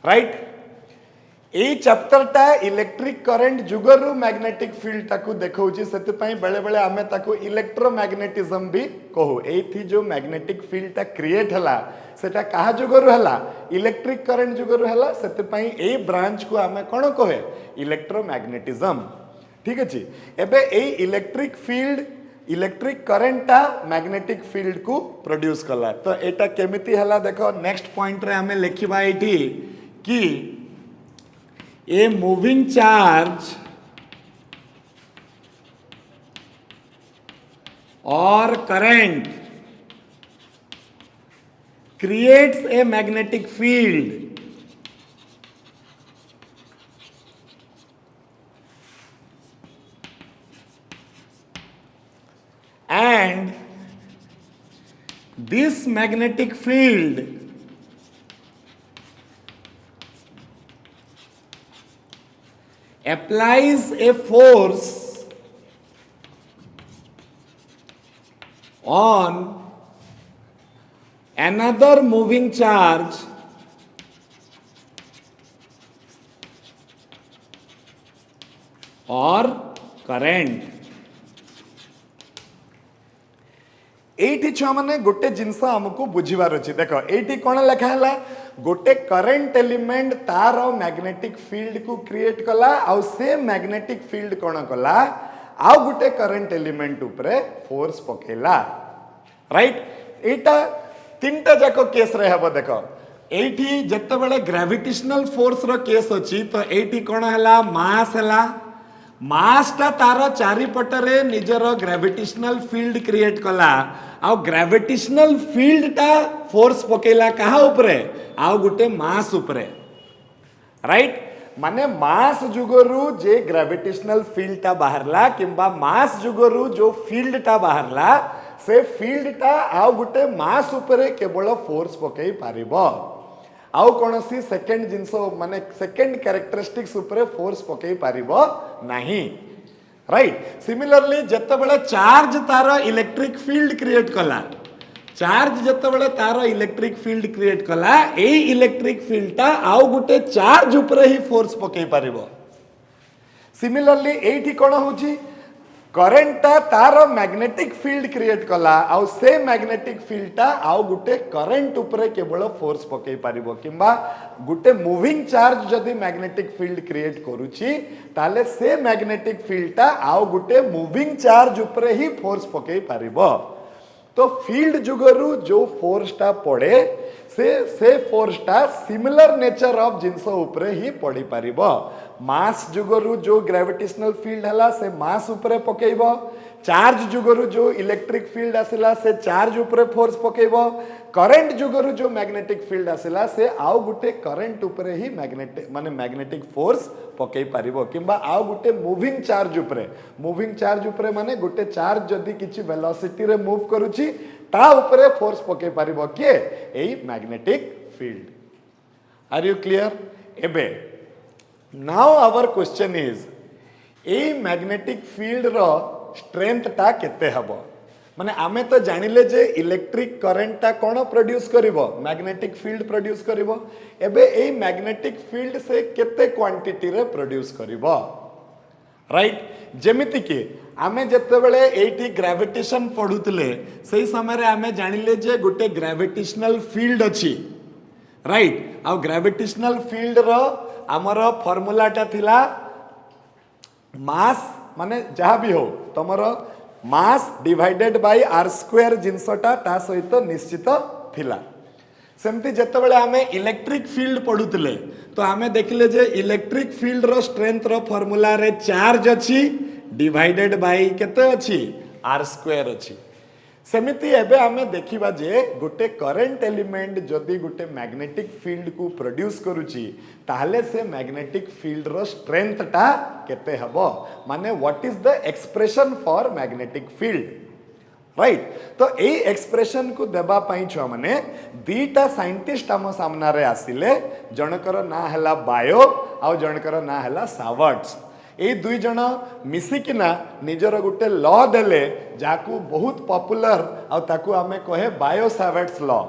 Right? এই চ্যাপ্ଟরটা ইলেকট্রিক করেন্ট যুগরু ম্যাগনেটিক ফিল্ড তাকু দেখাউছি সেতিপাই বেলে বেলে আমি তাকু ইলেক্ট্রোম্যাগনেটিজম বি কহু এইথি जो ম্যাগনেটিক ফিল্ডটা ক্রিয়েট হলা সেটা কাহা যুগরু হলা ইলেকট্রিক করেন্ট যুগরু হলা সেতিপাই এই ব্রাঞ্চ কু আমি কোন কহে ইলেক্ট্রোম্যাগনেটিজম ঠিক আছে এবে এই ইলেকট্রিক ফিল্ড ইলেকট্রিক করেন্টটা ম্যাগনেটিক ফিল্ড কু প্রোডিউস কলা তো এটা কেমিতি হলা দেখো নেক্সট পয়েন্ট রে আমি লিখিবা এইটি কি a moving charge or current creates a magnetic field and this magnetic field applies a force on another moving charge or current. এইটি ছুଆ মানে গোटे जिनस हमको बुझीबार अछि देखो एठी कोन लिखा हला गोटे करंट एलिमेंट तार मैग्नेटिक फील्ड को क्रिएट कला आउ से मैग्नेटिक फील्ड कोन कला आउ गोटे करंट एलिमेंट ऊपर फोर्स पकेला राइट एटा तीनटा जाको केस रे हबो देखो एठी जत्ते बेले ग्रेविटेशनल फोर्स रो केस अछि तो एठी कोन हला मास हला मास टा तार चारिपटरे निजर ग्रेविटेशनल फील्ड क्रिएट कला आ ग्रेविटेशनल फील्ड टा फोर्स पकेला कहा ऊपरे आ गुटे मास ऊपरे राइट माने मास जुगरु जे ग्रेविटेशनल फील्ड टा बाहरला किंबा मास जुगरु जो फील्ड टा बाहरला से फील्ड टा आ गुटे मास ऊपरे केवल फोर्स पकेई पारिबो आउ कोनसी सेकंड जिंस माने सेकंड कैरेक्टरिस्टिक्स ऊपर फोर्स पकई पारिबो नाही राइट सिमिलरली जत्ते बेले चार्ज तार इलेक्ट्रिक फील्ड क्रिएट कला चार्ज जत्ते बेले तार इलेक्ट्रिक फील्ड क्रिएट कला ए इलेक्ट्रिक फील्ड ता आउ गुटे चार्ज ऊपर ही फोर्स पकई पारिबो सिमिलरली एठी कोन होची करंट ता तार मैग्नेटिक फील्ड क्रिएट कला आउ से मैग्नेटिक फील्ड ता आउ गुटे करंट ऊपर केवल फोर्स पकई पारिबो किंबा गुटे मूविंग चार्ज जदी मैग्नेटिक फील्ड क्रिएट करूची ताले से मैग्नेटिक फील्ड ता आउ गुटे मूविंग चार्ज ऊपर ही फोर्स पकई पारिबो तो फील्ड जुगरु जो फोर्स टा पड़े से फोर्स टा सिमिलर नेचर ऑफ जिंस ऊपर ही पड़ी पारिबो मास जुगरु जो ग्रेविटेशनल फील्ड हला से मास ऊपर पकेइबो चार्ज जुगरु जो इलेक्ट्रिक फील्ड आसिला से चार्ज ऊपर फोर्स पकेइबो करंट जुगरु जो मैग्नेटिक फील्ड आसिला से आउ गुटे करंट ऊपर ही मैग्नेटिक फोर्स पकेइ पारिबो किंबा आउ गुटे मूविंग चार्ज ऊपर माने गुटे चार्ज जदी किछि वेलोसिटी रे मूव करूची ता ऊपर फोर्स पकेइ पारिबो के एई magnetic field are you clear एबे नाउ आवर क्वेश्चन इज ए मैग्नेटिक फील्ड रो स्ट्रेंथ ता केते हबो माने आमे तो जानिले जे इलेक्ट्रिक करंट ता कोन प्रोड्यूस करिवो मैग्नेटिक फील्ड प्रोड्यूस करिवो एबे ए मैग्नेटिक फील्ड से केते क्वांटिटी रे प्रोड्यूस करिवो राइट जेमिति कि आमे जत्ते बेले एठी ग्रेविटेशन पढुतले सेही समय रे आमे जानिले जे गुटे ग्रेविटेशनल फील्ड अछि राइट आ ग्रेविटेशनल फील्ड रो आमर फॉर्मूलाटा थिला मास माने जहा भी हो तमर mass divided by R square जिनसटा ता सहित निश्चित थिला सेमती जत्ते बेले आमे इलेक्ट्रिक फील्ड पढुतले तो आमे देखले जे इलेक्ट्रिक फील्ड रो स्ट्रेंथ रो फॉर्मूला रे चार्ज अछि डिवाइडेड बाय केते अछि आर स्क्वायर अछि सेमिति एबे आमे देखिबा जे गोटे करंट एलिमेंट जदि गोटे मैग्नेटिक फील्ड को प्रोड्यूस करूची ताहले से मैग्नेटिक फील्ड रो स्ट्रेंथ टा केते हबो माने what is the expression for magnetic field right. तो यही एक्सप्रेशन को देबा पाई छुआ माने दीटा साइंटिस्ट आम सामना रे आसिले जनकर ना हला बायो आ जनकर ना हला सावर्ट्स। ये दुई जन मिसिकिना निजर गोटे लॉ देले जाकू बहुत पॉपुलर आ ताकू आमे कहे bio Savart's law.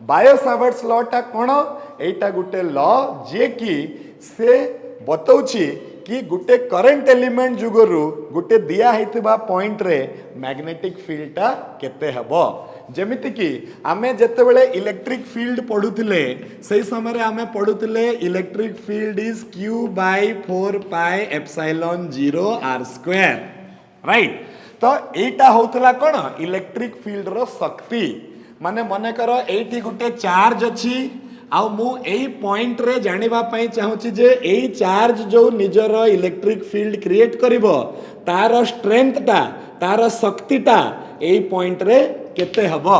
Bio Savart's law टा कोन एटा गोटे लॉ जे कि से बतौछि कि गोटे करंट एलिमेंट जुगरु गोटे दिया हेतिबा पॉइंट रे मैग्नेटिक फील्ड टा केते हबो। जेमिति कि आमे जेतेबेले इलेक्ट्रिक फील्ड पढुथिले सही समय रे आमे पढुथिले electric field is q by 4 pi epsilon 0 r square right. तो एटा होतला कोन इलेक्ट्रिक फील्ड रो शक्ति माने मने करो एठी गोटे चार्ज अछि आउ मु एई पॉइंट रे जानिबा पई चाहूची जे एई चार्ज जो निजर इलेक्ट्रिक फील्ड क्रिएट करिवो तार स्ट्रेंथ टा तार शक्ति टा एई पॉइंट रे केते हबो।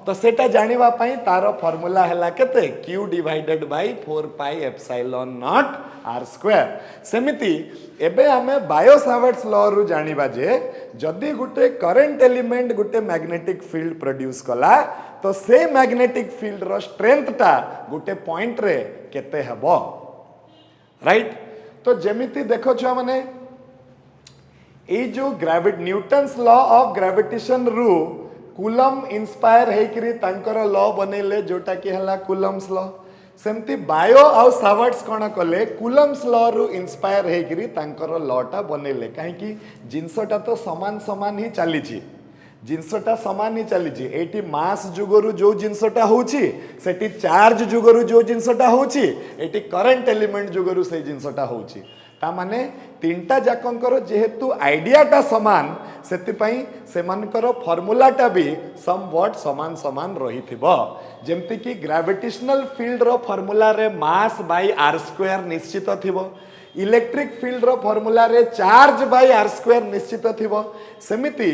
तो सेटा जानिबा पई तार फार्मूला हैला केते q divided by 4 pi epsilon nought r square. सेमिति एबे हमें बायो सावर्ट्स लॉ रु जानिबा जे जदि गुटे करंट एलिमेंट गुटे मैग्नेटिक फील्ड प्रोड्यूस कला तो से मैग्नेटिक फील्ड रो स्ट्रेंथ टा गुटे पॉइंट रे केते हबो राइट। तो जेमिति देखो छुआ माने ए जो न्यूटन्स लॉ ऑफ ग्रेविटेशन रु कूलम इंस्पायर हेकरी तांकर लॉ बनेले जोटा कि हला कूलम्स लॉ। सेमती बायो आउ सावर्ट्स कोन कले कूलम्स लॉ रु इंस्पायर हेकरी तांकर लॉ टा बनेले काहे कि जिंसटा तो समान समान ही चली छी जिनसटा समान ही चली एटी मास जुगरु जो जिनसटा होची सेटी चार्ज जुगरु जो जिनसटा होची एटी करंट एलिमेंट जुगरु से जिनसटा होची ता माने तीनटा जाकंकर जेहेतु आइडियाटा समान सेति पई सेमानकर फार्मूलाटा भी समवट समान समान रहिथिबो। जेमति कि ग्रेविटेशनल फील्ड रो फार्मूला रे मास बाय r स्क्वायर निश्चित थिबो इलेक्ट्रिक फील्ड रो फार्मूला रे चार्ज बाय r स्क्वायर निश्चित थिबो। सेमिति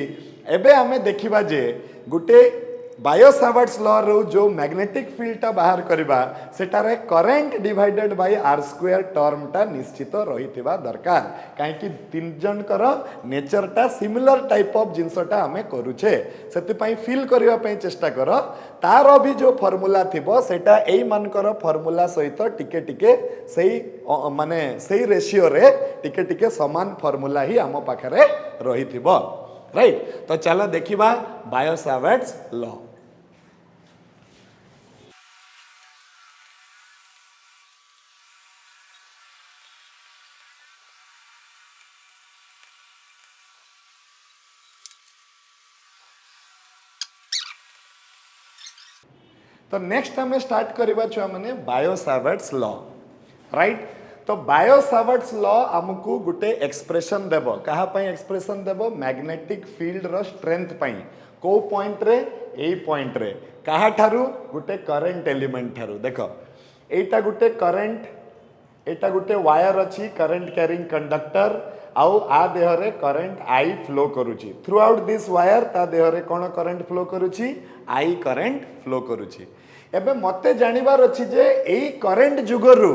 एबे हमें देखिबा जे गुटे बायो सावर्ट्स लॉ रो जो मैग्नेटिक फील्ड टा बाहर करिबा सेटारे current divided by r square term टा निश्चित रहिथिबा दरकार काहे कि तीन जन कर नेचर टा सिमिलर टाइप ऑफ जिंसटा हमें करूछे सेति पई फील करिवा पई चेष्टा कर तार भी जो फार्मूला थिबो सेटा एई मानकर फार्मूला सहित टिके टिके सेई माने सेई रेशियो रे टिके टिके समान फार्मूला ही हम पाखरे रहिथिबो राइट। तो चलो देखिबा बायो सावर्ट्स लॉ। तो नेक्स्ट हमें स्टार्ट करबा छुआ माने बायो सावर्ट्स लॉ राइट। तो बायो सावर्ट्स लॉ हमको गुटे एक्सप्रेशन देबो कहा पई एक्सप्रेशन देबो मैग्नेटिक फील्ड रो स्ट्रेंथ पई को पॉइंट रे ए पॉइंट रे कहा ठारू गुटे करंट एलिमेंट ठारू देखो एटा गुटे करंट एटा गुटे वायर अछि करंट कैरिंग कंडक्टर आउ आ देह रे करंट आई फ्लो करूची थ्रू आउट दिस वायर ता देह रे कोन करंट फ्लो करूची आई करंट फ्लो करूची। एबे मते जानिबार अछि जे एई करंट जुगरु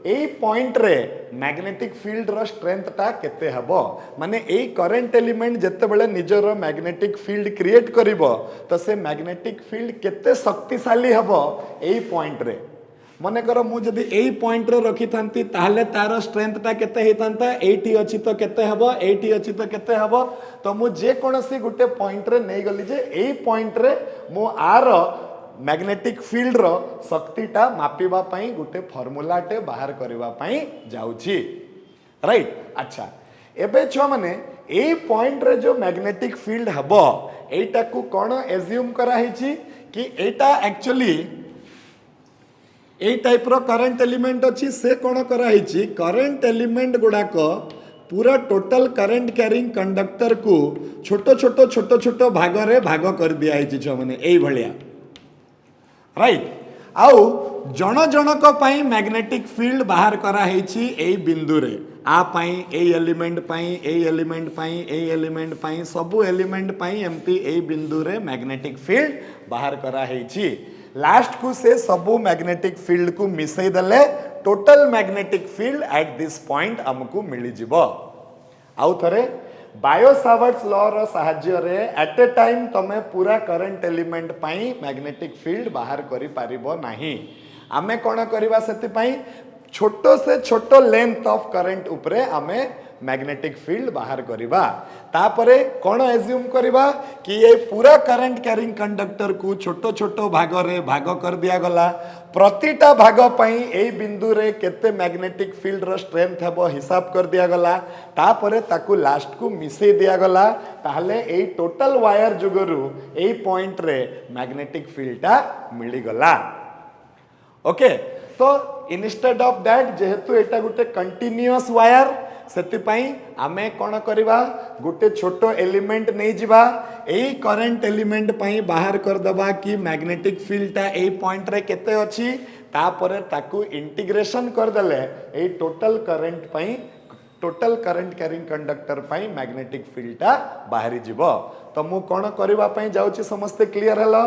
एई पॉइंट रे मैग्नेटिक फील्ड रो स्ट्रेंथ ता केते हबो माने एई करंट एलिमेंट जत्ते बेले निजर मैग्नेटिक फील्ड क्रिएट करिवो तो से मैग्नेटिक फील्ड केते शक्तिशाली हबो एई पॉइंट रे मने करो मु जदी एई पॉइंट रे रखि थांती ताहले तार स्ट्रेंथ ता केते हेतांता एटी अछि तो केते हबो एटी अछि तो केते हबो तो मु जे कोनसी गुटे पॉइंट रे नै गली जे एई पॉइंट रे मु आर मैग्नेटिक फील्ड रो शक्तिटा मापिबा पई गुटे फार्मूला टे बाहर करबा पई जाउची राइट। अच्छा एबे छ माने ए पॉइंट रे जो मैग्नेटिक फील्ड हबो एटा को कोन एज्यूम करा हिची कि एटा एक्चुअली ए टाइप रो करंट एलिमेंट अछि से कोन करा हिची करंट एलिमेंट गुडा को पूरा टोटल करंट कैरिंग कंडक्टर को छोटो छोटो छोटो छोटो भाग रे भाग कर दिया हिची छ माने एई भलिया राइट। आउ जण जनक पाई मैग्नेटिक फील्ड बाहर करा हेची एई बिंदु रे आ पाई एई एलिमेंट पाई एई एलिमेंट पाई एई एलिमेंट पाई सबु एलिमेंट पाई एमती एई बिंदु रे मैग्नेटिक फील्ड बाहर करा हेची लास्ट को से सबु मैग्नेटिक फील्ड को मिसई दले total magnetic field at this point हमको मिली जिवो आउ थरे बायो सावर्ट्स लॉ रो सहाय्य रे एट ए टाइम तमे पूरा करंट एलिमेंट पाई मैग्नेटिक फील्ड बाहर करि पारिबो नाही आमे कोन करबा सेति पाई छोटो से छोटो लेंथ ऑफ करंट उपरे आमे मैग्नेटिक फील्ड बाहर करिबा तापरे कोन एज्यूम करिबा कि ये पूरा करंट कैरिंग कंडक्टर को छोटो छोटो भाग रे भाग कर दिया गला प्रतिटा भाग पई एई बिंदु रे केते मैग्नेटिक फील्ड रो स्ट्रेंथ हेबो हिसाब कर दिया गला तापरे ताकू लास्ट को मिसे दिया गला ताहले एई टोटल वायर जुगरु एई पॉइंट रे मैग्नेटिक फील्डटा मिली गला ओके तो इनस्टेड ऑफ दैट जेहेतु एटा गुटे कंटिन्यूअस वायर सेति पई आमे कोन करबा गुटे छोटो एलिमेंट नै जिबा एई करंट एलिमेंट पई बाहर कर दबा कि मैग्नेटिक फील्डटा एई पॉइंट रे केते अछि तापरे ताकू इंटीग्रेशन कर देले एई टोटल करंट कैरिंग कंडक्टर पई मैग्नेटिक फील्डटा बाहरी जिवो तो मु कोन करबा पई जाउची समस्त क्लियर हलो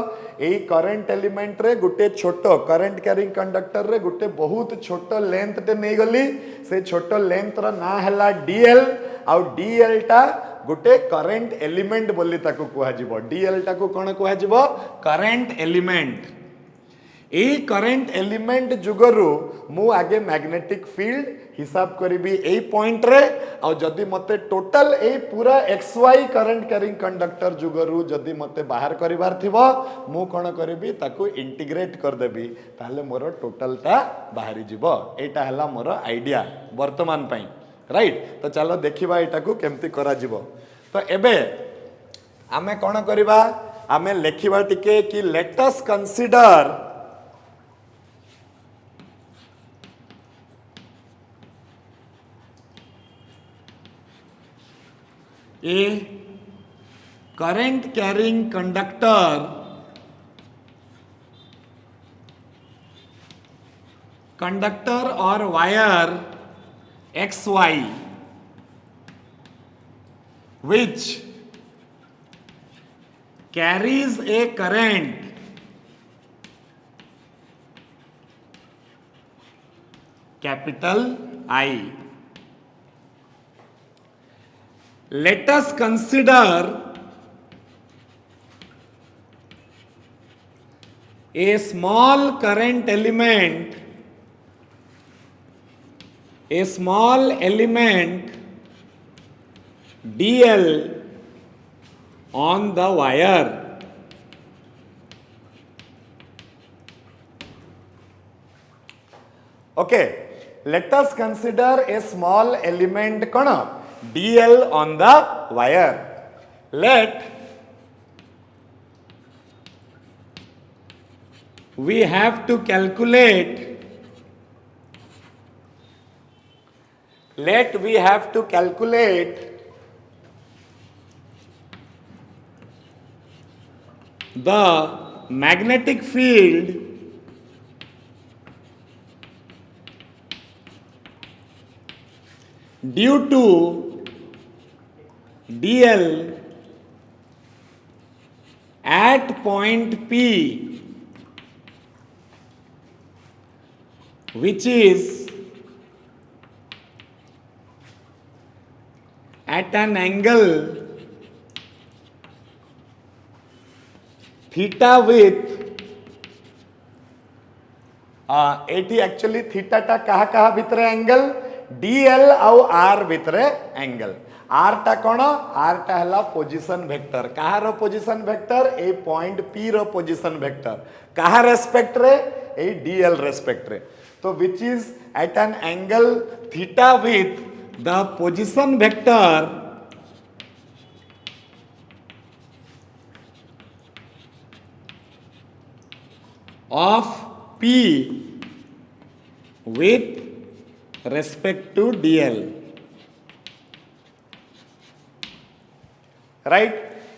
एई करंट एलिमेंट रे गुटे छोटो करंट कैरिंग कंडक्टर रे गुटे बहुत छोटो लेंथ टे नै गली से छोटो लेंथ रो ना हला डीएल आ डीएल टा गुटे करंट एलिमेंट बोली ताकू कुहा जिवो डीएल टा को कोन कुहा जिवो करंट एलिमेंट एई करंट एलिमेंट जुगरु मु आगे मैग्नेटिक फील्ड हिसाब करिबी एई पॉइंट रे आ जदी मते टोटल एई पूरा xy करंट कैरिंग कंडक्टर जुगरु जदी मते बाहर करिवार थिबो मु कोन करिबी ताकू इंटीग्रेट कर देबी ताले मोर टोटल ता बाहरी जिवो एटा हला मोर आईडिया वर्तमान पई राइट तो चलो देखिबा एटा को केमती करा जिवो तो एबे आमे कोन करिबा आमे लेखिबा टिके कि let us consider a current carrying conductor or wire xy which carries a current capital I. Let us consider a small current element, dl on the wire. Okay, let us consider a small element kona dl on the wire. Let we have to calculate the magnetic field due to dl at point P which is at an angle theta with एटी actually theta टा कहा कहा भितरे angle DL आउ आर भितरे angle आर टा कोन आर टा हला पोजीशन वेक्टर कहार पोजीशन वेक्टर ए पॉइंट पी रो पोजीशन वेक्टर कहा रेस्पेक्ट रे ए डीएल रेस्पेक्ट रे तो which is at an angle theta with the position vector of P with respect to DL. Right?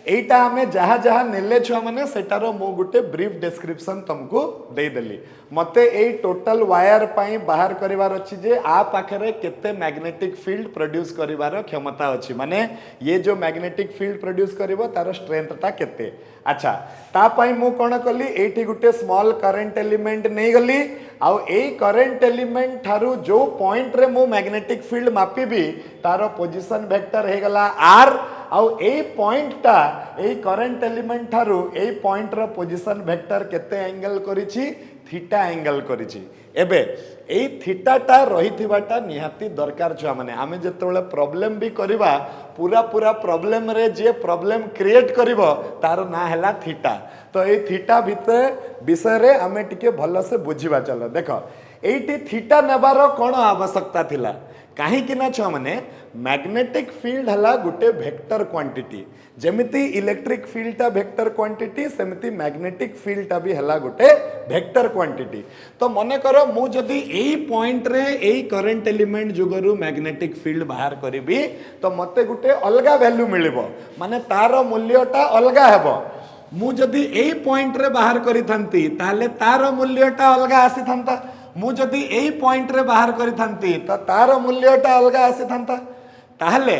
एटा आमे जहाँ जहाँ नेले छुआ माने सेटार मु गुटे ब्रीफ डिस्क्रिप्शन तुमको दे देली मते ए टोटल वायर पाई बाहर करिवार अछि जे आ पाखरे केते मैग्नेटिक फील्ड प्रोड्यूस करिवार क्षमता अछि माने ये जो मैग्नेटिक फील्ड प्रोड्यूस करिवो तार स्ट्रेंथ ता केते अच्छा ता पाई मु कोन कली एठी गुटे स्मॉल करंट एलिमेंट नै गली आउ ए करंट एलिमेंट थारु जो पॉइंट रे मु मैग्नेटिक फील्ड मापिबी तार पोजीशन वेक्टर हे गला r आउ ए पॉइंट ता ए करंट एलिमेंट थारु ए पॉइंट रो पोजीशन वेक्टर केते एंगल करिछि थीटा एंगल करिछि एबे ए थीटा ता रहिथिबाटा निहाती दरकार छुआ माने आमे जेतेबेले प्रॉब्लम भी करिबा पूरा पूरा प्रॉब्लम रे जे प्रॉब्लम क्रिएट करिवो तार ना हैला थीटा तो ए थीटा भितर विषय रे आमे टिके भलो से बुझिबा चलो देखो एटी थीटा नेबार कोन आवश्यकता थिला काहे कि ना छुआ माने मैग्नेटिक फील्ड हला गुटे वेक्टर क्वांटिटी जेमिति इलेक्ट्रिक फील्ड ता वेक्टर क्वांटिटी सेमिति मैग्नेटिक फील्ड ता भी हला गुटे वेक्टर क्वांटिटी तो मने करो मु जदी एई पॉइंट रे एई करंट एलिमेंट जुगरु मैग्नेटिक फील्ड बाहर करिबी तो मते गुटे अलगा वैल्यू मिलिबो माने तार मूल्यटा अलगा हेबो मु जदी एई पॉइंट रे बाहर करि थांती ताले तार मूल्यटा अलगा आसी थांता मु जदी एई पॉइंट रे बाहर करि थांती तो तार मूल्यटा अलगा आसी थांता ताहले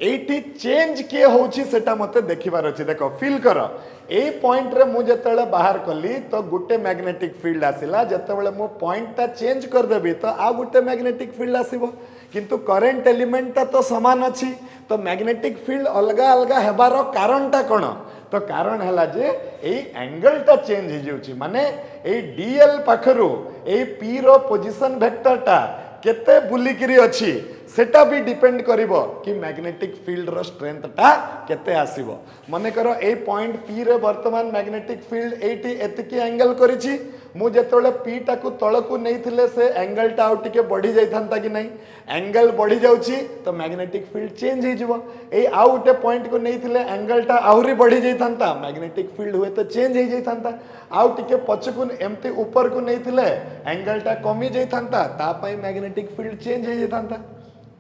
एठी चेंज के होची सेटा मते देखिबार अछि देखो फील करो ए पॉइंट रे मु जतेले बाहर कली तो गुटे मैग्नेटिक फील्ड आसिला जतेबेले मु पॉइंट ता चेंज कर देबी तो आ गुटे मैग्नेटिक फील्ड आसीबो किंतु करंट एलिमेंट ता तो समान अछि तो मैग्नेटिक फील्ड अलगा अलगा हेबार कारण ता कोन तो कारण हला जे ए एंगल ता चेंज हो जाउची माने ए डीएल पाखरु ए पी रो पोजीशन वेक्टर ता केते बुलिकिरी अछि सेटा भी डिपेंड करिवो कि मैग्नेटिक फील्ड रो स्ट्रेंथ ता केते आसीबो मने करो ए पॉइंट पी रे वर्तमान मैग्नेटिक फील्ड एटी एतिकी एंगल करिछि मु जेतोले पी टा को तळकु नैथिले से एंगल टा आउट के बढ़ी जाइथांता कि नहीं एंगल बढ़ी जाउछि तो मैग्नेटिक फील्ड चेंज हो जिवो ए आउटे पॉइंट को नैथिले एंगल टा आहुरी बढ़ी जाइथांता मैग्नेटिक फील्ड हुए तो चेंज हो जाइथांता आउ टिके पछकु एमती ऊपर को नैथिले एंगल टा कमी जाइथांता ता पई मैग्नेटिक फील्ड चेंज हो जाइथांता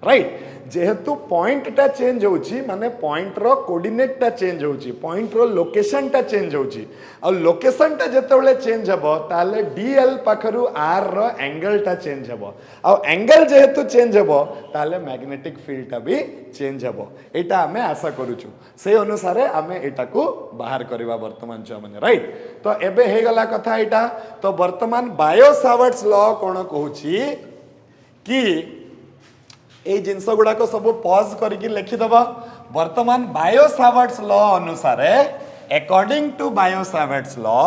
राइट जेहेतु पॉइंट टा चेंज होउची माने पॉइंट रो कोऑर्डिनेट टा चेंज होउची पॉइंट रो लोकेशन टा चेंज होउची और लोकेशन टा जेतेबेले चेंज हबो ताले डीएल पाखरु आर रो एंगल टा चेंज हबो और एंगल जेहेतु चेंज हबो ताले मैग्नेटिक फील्ड टा भी चेंज हबो एटा हमें आशा करूछु से अनुसार हमें एटा को बाहर करबा वर्तमान छ माने राइट तो एबे हे गला कथा एटा तो वर्तमान बायो सावर्ट्स लॉ कोन कहूची कि ए जिनस गुड़ा को सब पॉज करके लिखिदबा वर्तमान बायो सावर्ट्स लॉ अनुसार according to Biot Savart's law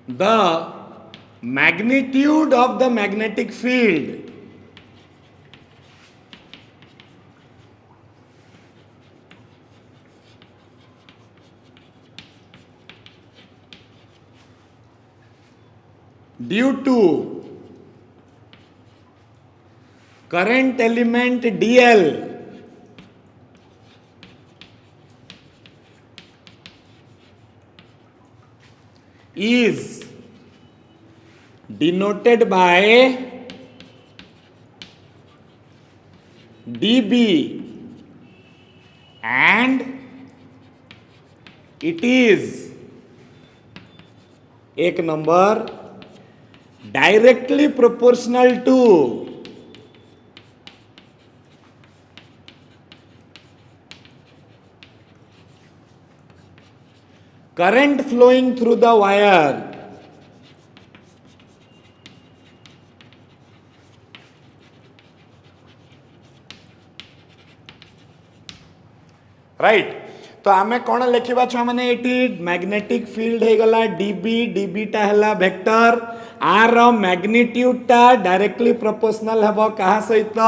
the magnitude of the magnetic field due to current element dl is denoted by dB and it is एक number directly proportional to current flowing through the wire right तो आमे कौन लिखा छुआ मैंने magnetic field हो गला dB dB टा हला वेक्टर आर मैग्नीट्यूड टा डायरेक्टली प्रोपोर्शनल हेबो कहा सहित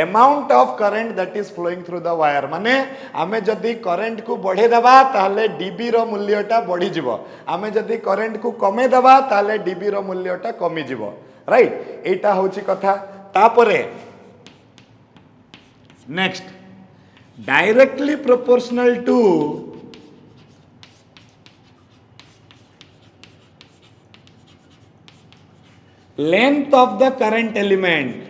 amount of current that is flowing through the wire माने आमे जदी करंट को बढ़े दबा ताले डीबी रो मूल्यटा बढ़ी जिवो आमे जदी करंट को कमे दबा ताले डीबी रो मूल्यटा कमी जिवो राइट एटा होची कथा तापरे next directly proportional to length of the current element.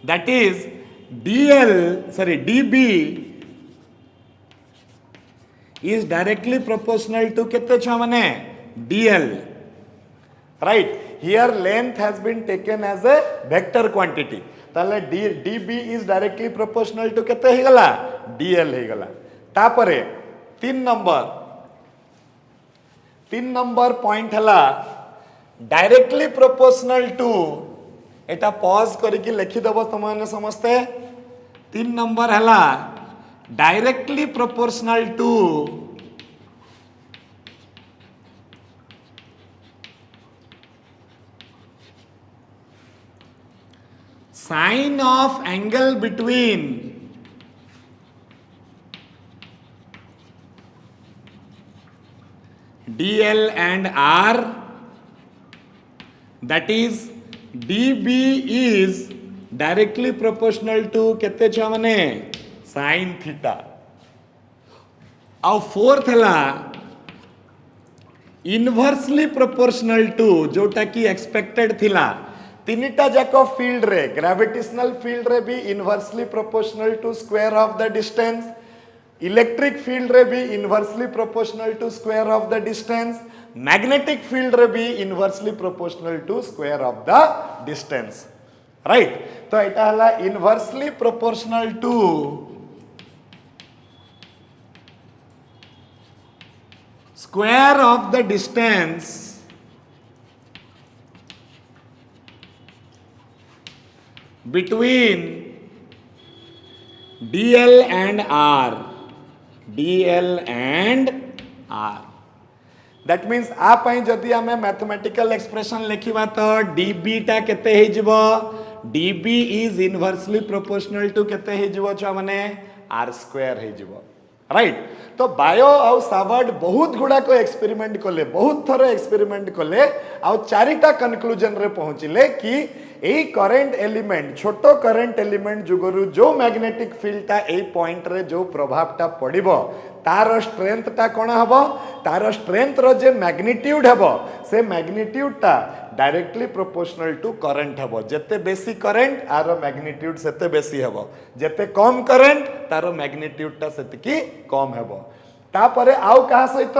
That is dB is directly proportional to kete chha mane dl, right? Here length has been taken as a vector quantity, ताले dB is directly proportional to kete he gala dl he gala. तापरे 3 number point हला directly proportional to, एटा pause करके लिखिदेव तुमने समस्ते। 3 number हला directly proportional to sine of angle between DL and R, that is DB is directly proportional to केते छा मने sin theta। और फोर्थ हला इनवर्सली प्रोपोर्शनल टू, जोटा कि एक्सपेक्टेड थिला। तीनिटा जाको फील्ड रे, ग्रेविटेशनल फील्ड रे भी inversely proportional to square of the distance, electric field रे भी inversely proportional to square of the distance, magnetic field रे भी inversely proportional to square of the distance, right? तो एटा हला inversely proportional to square of the distance between DL and R, DL and R। That means आप जदि आमे mathematical expression लिखिबा तो dB टा केते हे जिवो, dB is inversely proportional to केते हे जिवो छ माने R स्क्वायर हे जिवो, राइट? तो बायो आउ सावर्ड बहुत गुड़ा को एक्सपेरिमेंट कले, बहुत थर एक्सपेरिमेंट कले, आउ चारिटा कंक्लूजन रे पहुंचिले कि ए करेंट एलिमेंट, छोटो करेंट एलिमेंट जुगरु जो मैग्नेटिक फील्ड ता ए पॉइंट रे जो प्रभाव टा पड़िबो, तार स्ट्रेंथ टा कोन हबो, तार स्ट्रेंथ रो जे मैग्नीट्यूड हबो, से मैग्नीट्यूड टा डायरेक्टली प्रोपोर्शनल टू करंट हबो। जेते बेसी करंट आर मैग्नीट्यूड सेते बेसी हबो, जेते कम करंट तार मैग्नीट्यूड टा सेतिकी कम हबो। तापरे आउ कहा सहित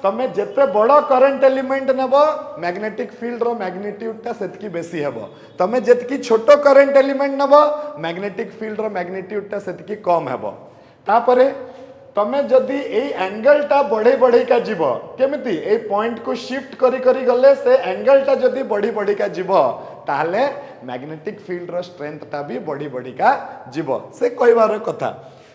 तमे जेते बड़ करंट एलिमेंट नेबो, मैग्नेटिक फील्ड रो मैग्नीट्यूड टा सेतिकी बेसी हबो, तमे जेतकी छोटो करंट एलिमेंट नेबो, मैग्नेटिक फील्ड रो मैग्नीट्यूड टा सेतिकी कम हबो। तापरे तमे जदि ए एंगल टा बढ़े बढ़े का जीव, केमिति ए पॉइंट को शिफ्ट करी करी गले से एंगल टा जदि बढ़ी बढ़ी का जीव, ताहले मैग्नेटिक फील्ड रो स्ट्रेंथ टा भी बढ़ी बढ़ी का जीव, से कहबार कथा।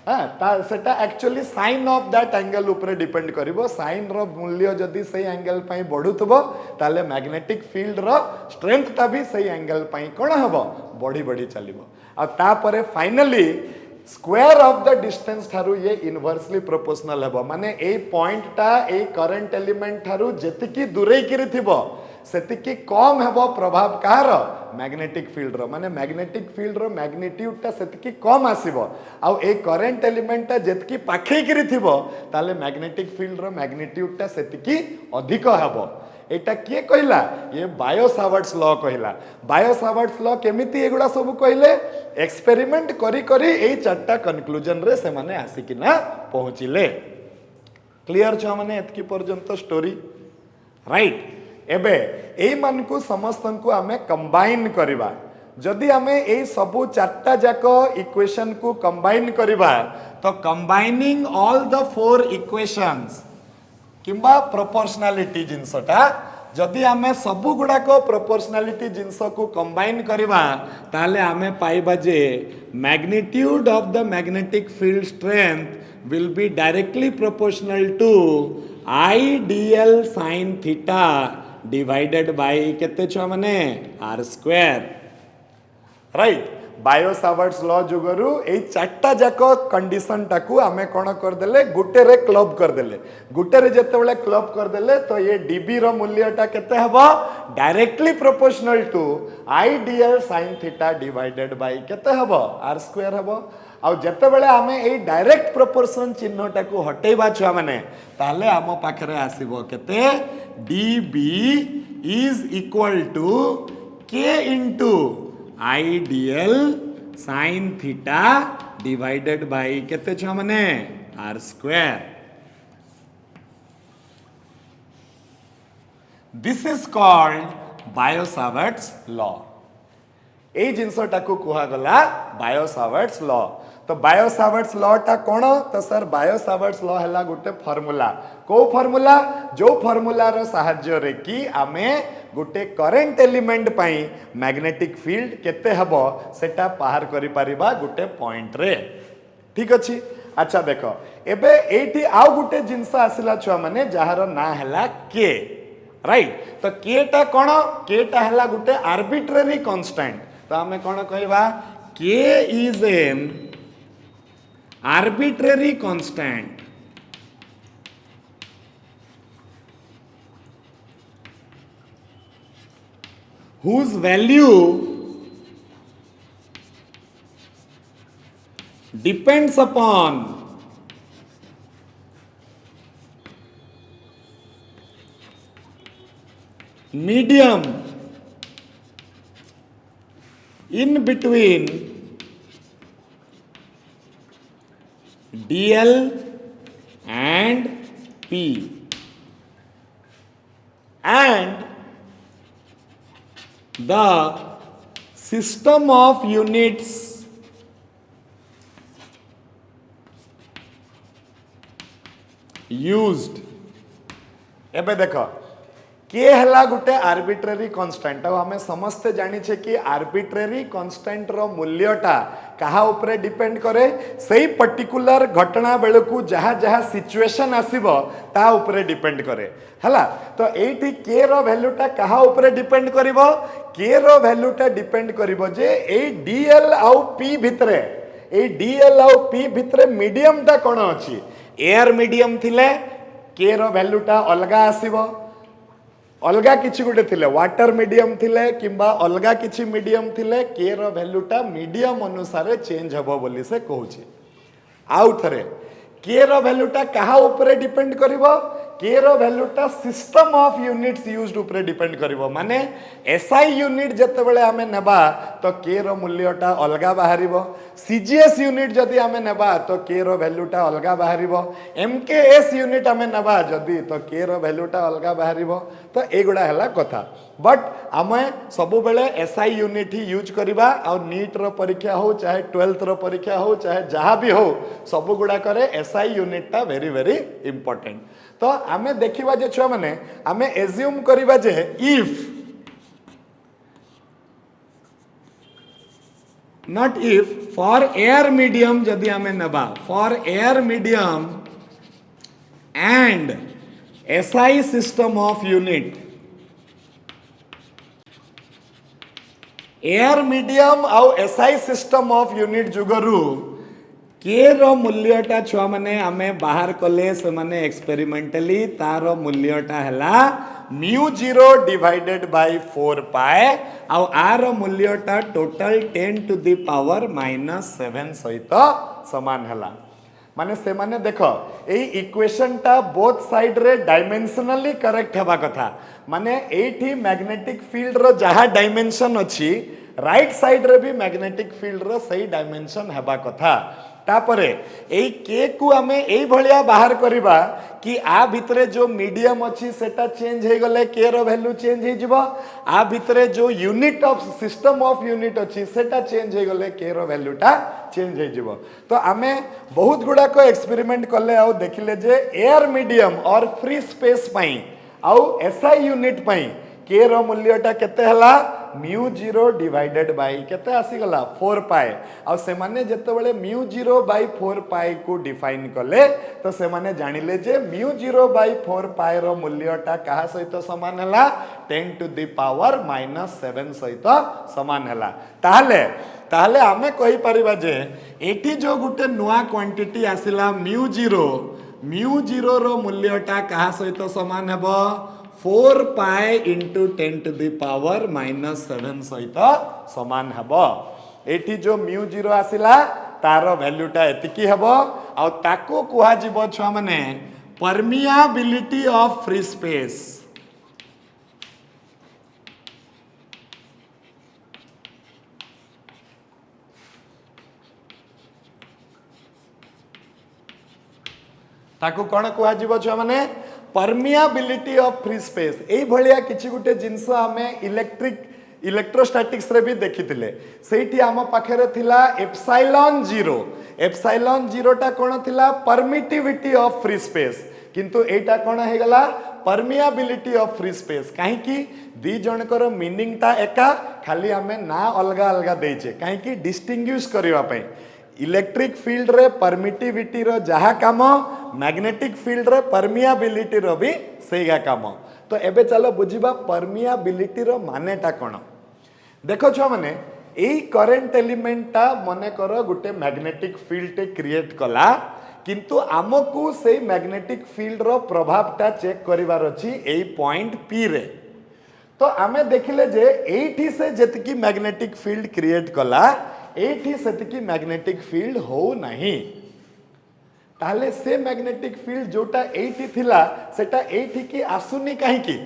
हाँ, सेटा actually sine of that angle ऊपर डिपेंड करिवो। साइन रो मूल्य जदि सही एंगल पई बढ़ुतबो, ताले मैग्नेटिक फील्ड रो स्ट्रेंथ टा भी सही एंगल पई कोन हबो, बढ़ी बढ़ी चलिबो। आ तापरे finally square of the distance Tharu ये इनवर्सली प्रोपोर्शनल हेबो, माने ए पॉइंट टा ए करंट एलिमेंट थारु जेतिकी दूरे किरि थिबो सेतिकी कम हेबो प्रभाव कहार, मैग्नेटिक फील्ड रो, माने मैग्नेटिक फील्ड रो मैग्नीट्यूड टा सेतिकी कम आसीबो। आ ए करंट एलिमेंट टा जेतिकी पाखे किरि थिबो, ताले मैग्नेटिक फील्ड रो मैग्नीट्यूड टा सेतिकी अधिक हेबो। एटा किए कहला, ये बायो सावर्ट्स लॉ कहला। बायो सावर्ट्स लॉ केमिति एगुडा सब कहले, एक्सपेरिमेंट करी करी ए चारटा कंक्लूजन रे से माने आसिकिना पहुंचिले। क्लियर छ माने एतकी पर्यंत स्टोरी, राइट? एबे ए मान को समस्त को आमे कंबाइन करिबा, जदि आमे ए सबु चारटा जाको इक्वेशन को कंबाइन करिबा, तो कंबाइनिंग ऑल द 4 इक्वेशंस किंबा प्रोपोर्शनलिटी जिनसटा जदि आमे सबु गुडा को प्रोपोर्शनलिटी जिनस को कंबाइन करिबा, ताले आमे पाइबा जे magnitude of the magnetic field strength will be directly proportional to I dl sin theta divided by केते छ माने r square, right? Biot Savart's law जुगरु ए चारटा जाक कंडीशन टाकू आमे कोन कर देले गुटे रे क्लब कर देले गुटे रे जते बेले क्लब कर देले तो ये dB रो मूल्यटा केते हबो directly proportional to IDL sin theta divided by केते हबो r स्क्वायर हबो आ जते बेले आमे ए डायरेक्ट प्रोपोर्शन चिन्ह टाकू हटेबा छुआ माने ताले आमो पाखरे आसीबो केते dB is equal to k into I DL sin theta divided by केते छ माने r square this is called Biot Savart's law ए जिनसटा को कुहा गला बायो सावर्ट्स लॉ तो बायो सावर्ट्स लॉ टा कोन तो सर बायो सावर्ट्स लॉ हला गुटे फार्मूला को फार्मूला जो फार्मूला रो सहाय्य रे कि आमे गुटे करंट एलिमेंट पई मैग्नेटिक फील्ड केते हबो सेटा बाहर करि परिबा गुटे पॉइंट रे ठीक अछि अच्छा देखो एबे एठी आउ गुटे जिंस आसिला छुआ माने जहार ना हला के राइट तो के टा कोन के टा हला गुटे आर्बिट्रेरी कांस्टेंट तो आमे कोन कहबा के is an arbitrary constant whose value depends upon medium in between dl and p and the system of units used एबे देखो के हला गुटे आर्बिट्रेरी कांस्टेंट अब हमें समस्ते जानी छे कि आर्बिट्रेरी कांस्टेंट रो मूल्यटा कहा ऊपर डिपेंड करे सही पर्टिकुलर घटना बेलकू जहाँ जहाँ सिचुएशन आसीबो ता ऊपर डिपेंड करे हला तो एठी के रो वैल्यूटा कहा ऊपर डिपेंड करिवो के रो वैल्यूटा डिपेंड करिवो जे ए डीएल आउ पी भितरे ए डीएल आउ पी भितरे मीडियम ता कोन अछि एयर मीडियम थिले के रो वैल्यूटा अलगा आसीबो अलगा किछि गुटे थिले वाटर मीडियम थिले किंबा अलगा किछि मीडियम थिले के रो वैल्यूटा मीडियम अनुसार चेंज हबो बोली से कहूछि आउ थरे के रो वैल्यूटा कहा ऊपर डिपेंड करिवो के रो वैल्यूटा सिस्टम ऑफ यूनिट्स यूज्ड ऊपर डिपेंड करिवो माने एसआई यूनिट जते बेले हमें नेबा तो के रो मूल्यटा अलगा बाहरिवो सीजीएस यूनिट जदी हमें नेबा तो के रो वैल्यूटा अलगा बाहरिवो एमकेएस यूनिट हमें नेबा जदी तो के रो वैल्यूटा अलगा बाहरिवो तो एगुडा हला कथा बट आमे सबु बेले एसआई यूनिट ही यूज करिबा और नीट रो परीक्षा हो चाहे 12th रो परीक्षा हो चाहे जहां भी हो सबु गुडा करे एसआई यूनिट ता वेरी वेरी इंपोर्टेंट तो आमे देखिबा जे छुआ माने आमे एज्यूम करिबा जे if not if for air medium जदि आमे नबा for air medium and SI system of unit air medium आउ एसआई सिस्टम ऑफ यूनिट जुगरु के रो मूल्यटा छुआ माने आमे बाहर कले से माने एक्सपेरिमेंटली तारो मूल्यटा हला म्यू 0 डिवाइडेड बाय 4 पाए आउ आर मूल्यटा टोटल 10 टू द पावर -7 सहित समान हला माने से माने देखो ए इक्वेशन टा बोथ साइड रे डायमेंशनली करेक्ट हेबा कथा माने एठी मैग्नेटिक फील्ड रो जहा डायमेंशन अछि राइट साइड रे भी मैग्नेटिक फील्ड रो सही डायमेंशन हेबा कथा तापरे एई के को हमें एई भलिया बाहर करिबा कि आ भितरे जो मीडियम अछि सेटा चेंज हे गले के रो वैल्यू चेंज हे जिवो आ भितरे जो unit of system of unit अछि सेटा चेंज हे गले के रो वैल्यूटा चेंज हे जिवो तो आमे बहुत गुडा को एक्सपेरिमेंट करले आ देखिले जे एयर मीडियम और फ्री स्पेस पई आ एसआई यूनिट पई के रो मूल्यटा केते हला म्यू 0 डिवाइडेड बाय केते आसी गला 4 पाए आ से माने जते बेले म्यू 0 बाय 4 पाए को डिफाइन कले तो से माने जानिले जे म्यू 0 बाय 4 पाए रो मूल्यटा कहा सहित समान हला 10 टू द पावर -7 सहित समान हला ताहले आमे कहि परिबा जे एठी जो गुटे नुआ क्वांटिटी आसिला म्यू जीरो रो मूल्यटा कहा सहित समान हेबो 4 pi into 10 to the power -7 सहित समान हेबो। एठी जो म्यू जीरो आसिला तार वैल्यूटा एतिकी हेबो आ ताको कुहा जीवो छुआ माने परमियाबिलिटी ऑफ फ्री स्पेस। ताको कौन कुहा जीवो छुआ माने परमियाबिलिटी ऑफ फ्री स्पेस। एई भलिया किछि गुटे जिंस आमे इलेक्ट्रोस्टैटिक्स रे भी देखिथिले। सेठी आम पाखरे थिला एप्सिलॉन जीरोटा कौन थिला परमिटिविटी ऑफ फ्री स्पेस, किंतु एटा कौन हे गला परमियाबिलिटी ऑफ फ्री स्पेस। कहीं की दी जनकर मीनिंग टा एका, खाली आमे ना अलगा अलगा देइछे कहीं की डिस्टिंग्विश करबा पई। इलेक्ट्रिक फील्ड रे परमिटिविटी रो जहा काम, मैग्नेटिक फील्ड रे परमियाबिलिटी रो भी सेगा काम। तो एबे चलो बुझिबा परमियाबिलिटी रो मानेटा कोन। देखो छुआ माने एई करंट एलिमेंट टा मने करो गुटे मैग्नेटिक फील्ड टे क्रिएट कला, किंतु आमको से मैग्नेटिक फील्ड रो प्रभाव टा चेक करिवार अछि एई पॉइंट पी रे। तो आमे देखिले जे एठी से जतकी मैग्नेटिक फील्ड क्रिएट कला एठी सेतकी मैग्नेटिक फील्ड हो नहीं, ताले से मैग्नेटिक फील्ड जोटा एठी थिला सेटा एठी की आसुनी काहे की।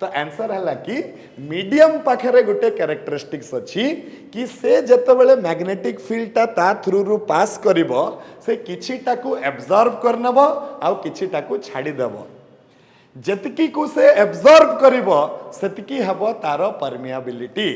तो आंसर हला कि मीडियम पाखरे गुटे कैरेक्टरिस्टिक्स अछि कि से जतबेले मैग्नेटिक फील्ड ता थ्रू रु पास करिवो से किछिटा को एब्जॉर्ब करनबो आ किछिटा को छाडी देबो। जतकी को से एब्जॉर्ब करिवो सेतकी हबो तारो परमियाबिलिटी।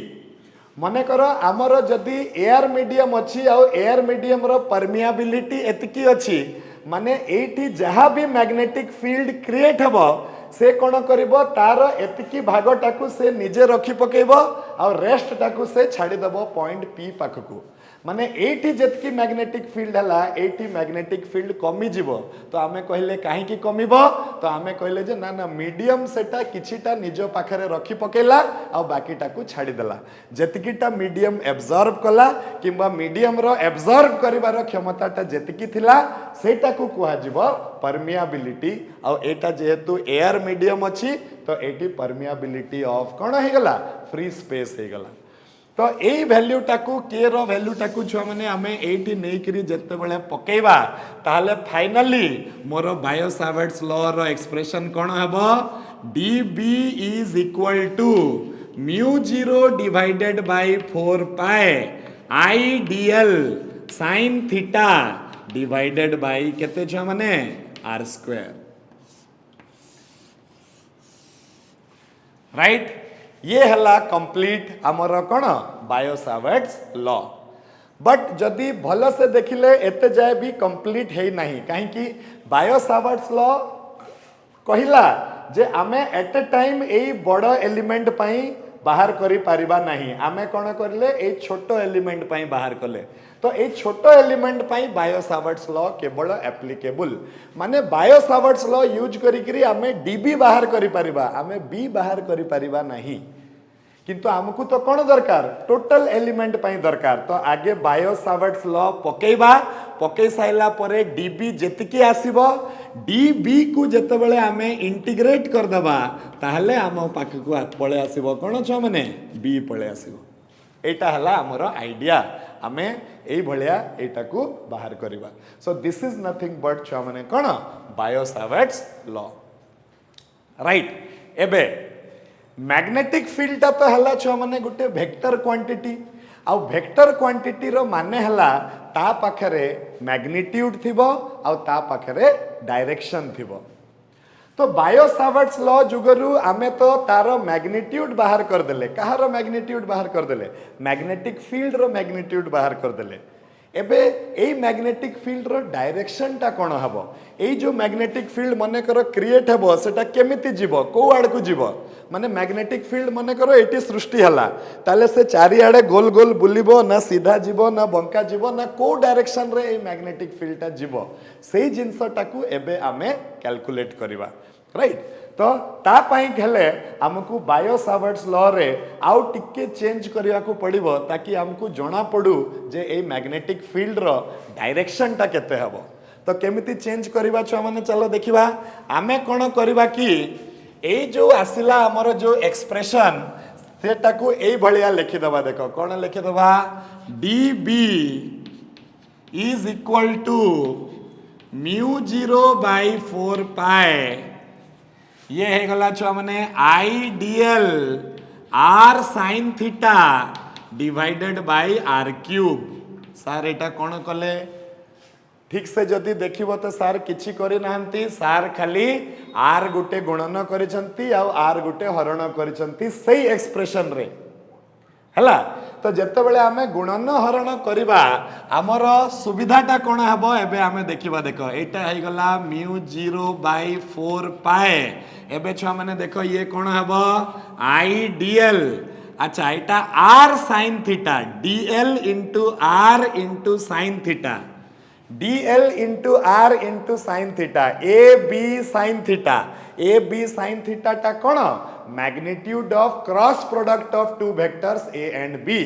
मने करो आमर जदि एयर मीडियम अच्छी आ एयर मीडियम रो परमियाबिलिटी एतकी अच्छी, माने एठी जहाँ भी मैग्नेटिक फील्ड क्रिएट हेबो से कौन करिवो तार एतकी भागटाकू से निजे रखी पकेइबो आ रेस्ट टाकू से छाड़ी देबो पॉइंट पी पाखकू। माने एठी जतकी मैग्नेटिक फील्ड हला एठी मैग्नेटिक फील्ड कमी जीवो। तो आमे कहले काहे की कमीबो, तो आमे कहले जे ना ना मीडियम सेटा किछिटा निजो पाखरे रखी पकेला आ बाकीटाकू छाड़ी देला। जतकीटा मीडियम एब्जॉर्ब कला किंबा मीडियम रो एब्जॉर्ब करिवार क्षमताटा जतकी थिला सेटाकू कुहा जीवो परमियाबिलिटी। आ एटा जेहेतु एयर मीडियम अछि तो एटी परमियाबिलिटी ऑफ कौन हे गला फ्री स्पेस हे गला। तो यही वैल्यू टाकू के रो वैल्यू टाकू छुआ माने आमे एठी नै करी जत्ते बेले पकेइबा ताले फाइनली मोर बायो सावर्ट्स लॉ रो एक्सप्रेशन कोन हेबो dB is equal to mu zero divided by 4 pi IDL sin theta divided by केते छुआ माने r स्क्वायर। राइट, ये हला कंप्लीट आमर कौन बायो सावर्ट्स लॉ। बट जदि भल से देखिले एते जाए भी कंप्लीट है नहीं, कहीं कि बायो सावर्ट्स लॉ कहिला जे आमे एट ए टाइम एई बड़ एलिमेंट पाई बाहर करि पारिबा नहीं, आमे कौन करले एई छोटो एलिमेंट पाई बाहर कले। तो ये छोटो एलिमेंट पाई बायो सावर्ट्स लॉ केवल एप्लीकेबल, माने बायो सावर्ट्स लॉ यूज करी आमे डीबी बाहर करि पारिबा, आमे बी बाहर करि पारिबा नहीं। किंतु आमको तो कौन दरकार टोटल एलिमेंट पाई दरकार। तो आगे बायो सावर्ट्स लॉ पकेइबा, पकई साइला परे डीबी जेतिकी आसीबो डीबी को जेतेबेले आमे इंटीग्रेट कर दबा ताहले आम पाखकू पळे आसीबो कौन छ माने बी पळे आसीबो। एटा हला हमर आइडिया, आमे एई भलिया एटा को बाहर करबा। So this is nothing but छ माने कौन बायो सावर्ट्स लॉ। राइट, एबे मैग्नेटिक फील्ड तो हला छुआ माने गुटे वेक्टर क्वांटिटी आ वेक्टर क्वांटिटी रो माने हला ता पाखरे मैग्नीट्यूड थिबो आ ता पाखरे डायरेक्शन थिबो। तो बायो सावर्ट्स लॉ जुगरु आमे तो तारो मैग्नीट्यूड बाहर कर देले, कहारो मैग्नीट्यूड बाहर कर देले मैग्नेटिक फील्ड रो मैग्नीट्यूड बाहर कर देले। एबे एई मैग्नेटिक फील्ड रो डायरेक्शन टा कोन हबो, एई जो मैग्नेटिक फील्ड मने करो क्रिएट हबो सेटा केमिति जीवो को आड़ को जीवो, माने मैग्नेटिक फील्ड मने करो एटी सृष्टि हला ताले से चारि आड़े गोल गोल बुलिबो ना सीधा जीवो ना बंका जीवो ना को डायरेक्शन रे एई मैग्नेटिक फील्ड टा जीवो, सेई जिंसटा को एबे आमे कैलकुलेट करिवा। राइट, तो ता पाई हेले हमको बायो सावर्ट्स लॉ रे आउ टिके चेंज करने को पड़िबो ताकि हमको जना पड़ू जे ए मैग्नेटिक फील्ड रो डायरेक्शन टा केते हबो। तो केमिति चेंज करबा छुआ माने चलो देखिबा। आमे कोन करबा कि ए जो आसिला हमर जो एक्सप्रेशन सेटा को ए भलिया लिखि दबा। देखो कोन लिखि दबा dB इज इक्वल टू μ0/4 पाई ये है गला छुआ माने ideal r sin theta divided by r cube. सार एटा कोन कले ठीक से जदि देखिबो तो सार किछि करि नाहंती। सार खाली r गुटे गुणन करिसंती आ r गुटे हरण करिसंती सही एक्सप्रेशन रे हला। तो जेते बेले आमे गुणन हरण करिबा हमर सुविधाटा कोन हबो एबे आमे देखिबा। देखो एटा है गला μ0/4 पाई। एबे छुआ माने देखो ये कोन हबो आइडियल। अच्छा एटा r sin theta dl into r into sin theta dl into r into sin theta a b sin theta a b sin theta टा कोन magnitude of cross product of two vectors a and b।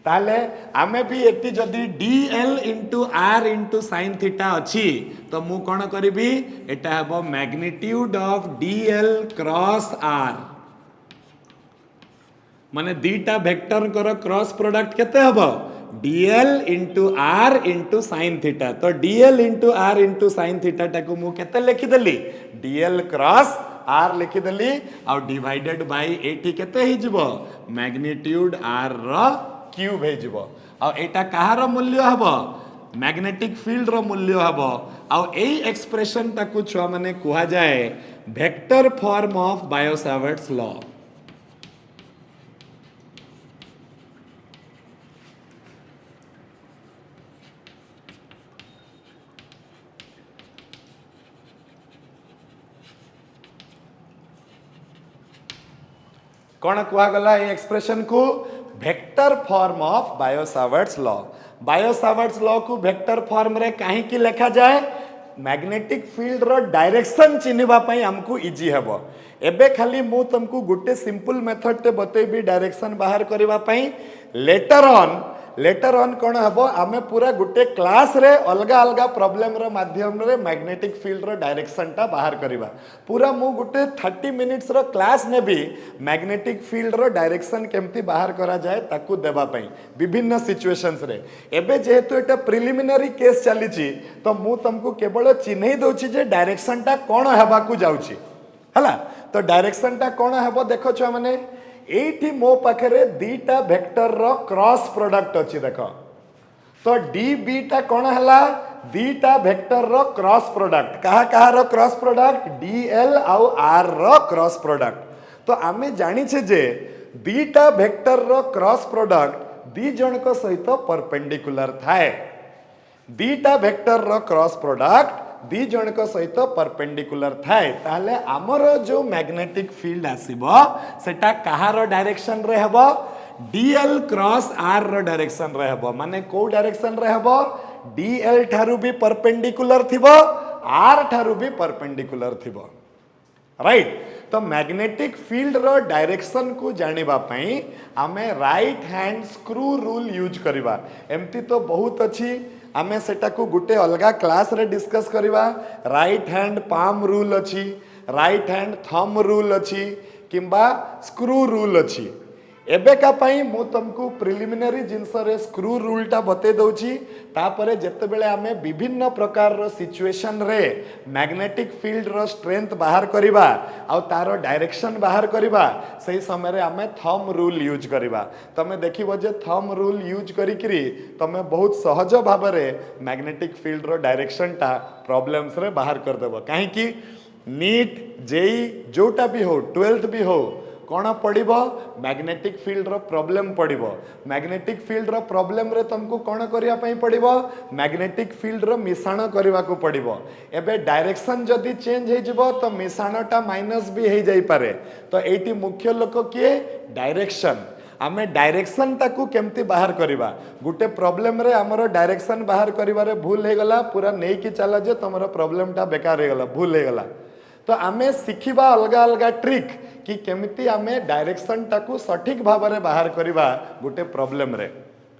ताले आमे भी एकटी जदि dl into r into sin theta अछि तो मु कोन करिबी एटा हबो magnitude of dl cross r माने दीटा वेक्टर कर क्रॉस प्रोडक्ट केते हबो dl into r into sin theta. तो dl into r into sin theta टाको मु केते लिखि देली dl क्रॉस r लिखि देली आ डिवाइडेड बाय एटी केते हि जिवो मैग्नीट्यूड r रो क्यूब हे जिवो। आ एटा कहार मूल्य हबो मैग्नेटिक फील्ड रो मूल्य हबो। आ एई एक्सप्रेशन टाको छुआ माने कुहा जाए vector form of bio Savart's law. कौन कुआ गला ये एक्सप्रेशन को vector form of bio Savart's law. Bio Savart's law को वेक्टर फॉर्म रे काहे की लिखा जाए मैग्नेटिक फील्ड रो डायरेक्शन चिन्हबा पई हमको इजी हेबो। एबे खाली मु तुमको गुटे सिंपल मेथड ते बतेबी डायरेक्शन बाहर करबा पई। लेटर ऑन कौन हबो आमे पूरा गुटे क्लास रे अलगा अलगा प्रॉब्लम रो माध्यम रे मैग्नेटिक फील्ड रो डायरेक्शन टा बाहर करबा। पूरा मु गुटे 30 मिनिट्स रो क्लास ने भी मैग्नेटिक फील्ड रो डायरेक्शन केमती बाहर करा जाए ताकू देबा पई विभिन्न सिचुएशंस रे। एबे जेहेतु एटा प्रिलिमिनरी केस चली छी तो मु तुमको केवल चिन्हई दोछि जे डायरेक्शन टा कोन हेबा को जाउछि हला। तो डायरेक्शन टा कोन हेबो देखो छ माने एठी मो पाखरे दीटा वेक्टर रो क्रॉस प्रोडक्ट अछि। देखो तो db टा कोन हला दीटा वेक्टर रो क्रॉस प्रोडक्ट कहा रो क्रॉस प्रोडक्ट dl आउ r रो क्रॉस प्रोडक्ट। तो आमे जानि छे जे दीटा वेक्टर रो क्रॉस प्रोडक्ट दी जणक सहित परपेंडिकुलर थाए। दीटा वेक्टर रो क्रॉस प्रोडक्ट दी जनक सहित परपेंडिकुलर थाए। ताले आमर जो मैग्नेटिक फील्ड आसीबो सेटा कहार डायरेक्शन रे हबो dl क्रॉस r रो डायरेक्शन रे हबो। माने को डायरेक्शन रे हबो dl ठारू भी परपेंडिकुलर थिबो r ठारू भी परपेंडिकुलर थिबो राइट। तो मैग्नेटिक फील्ड रो डायरेक्शन को जानिबा पई आमे right hand screw rule use करिबा। एमती तो बहुत अच्छी आमे सेटा को गुटे अलगा क्लास रे डिस्कस करिबा। राइट हैंड पाम रूल अच्छी राइट हैंड थंब रूल अच्छी किंबा स्क्रू रूल अच्छी। एबे का पाई मु तुमको प्रिलिमिनरी जिनस रे स्क्रू रूल टा बते दउची। तापरे जेते बेले आमे विभिन्न प्रकार रो सिचुएशन रे मैग्नेटिक फील्ड रो स्ट्रेंथ बाहर करिबा आ तारो डायरेक्शन बाहर करिबा सही समय रे आमे थंब रूल यूज करिबा। तमे देखिबो जे थंब रूल यूज करिकरी तमे बहुत सहज भाव रे मैग्नेटिक फील्ड रो डायरेक्शन टा प्रॉब्लम्स रे बाहर कर देबो। काहे कि नीट जेई जोटा भी हो 12th भी हो कौन पड़िबो मैग्नेटिक फील्ड रो प्रॉब्लम पड़िबो। मैग्नेटिक फील्ड रो प्रॉब्लम रे तुमको कौन करिया पई पड़िबो मैग्नेटिक फील्ड रो मिश्रण करबा को पड़िबो। एबे डायरेक्शन जदी चेंज हे जिवो तो मिश्रणटा माइनस भी हे जाई पारे। तो एटी मुख्य लोक किए डायरेक्शन। आमे डायरेक्शन ताकू केमती बाहर करिबा गुटे प्रॉब्लम रे हमरो डायरेक्शन बाहर करिबारे भूल हे गला पूरा नै कि चला जे तमरो प्रॉब्लम टा बेकार हे गला भूल हे गला। तो आमे शिखिबा अलग अलग ट्रिक कि केमिति आमे डायरेक्शन टाकू सठिक भाव में बाहर करवा गोटे प्रॉब्लम रे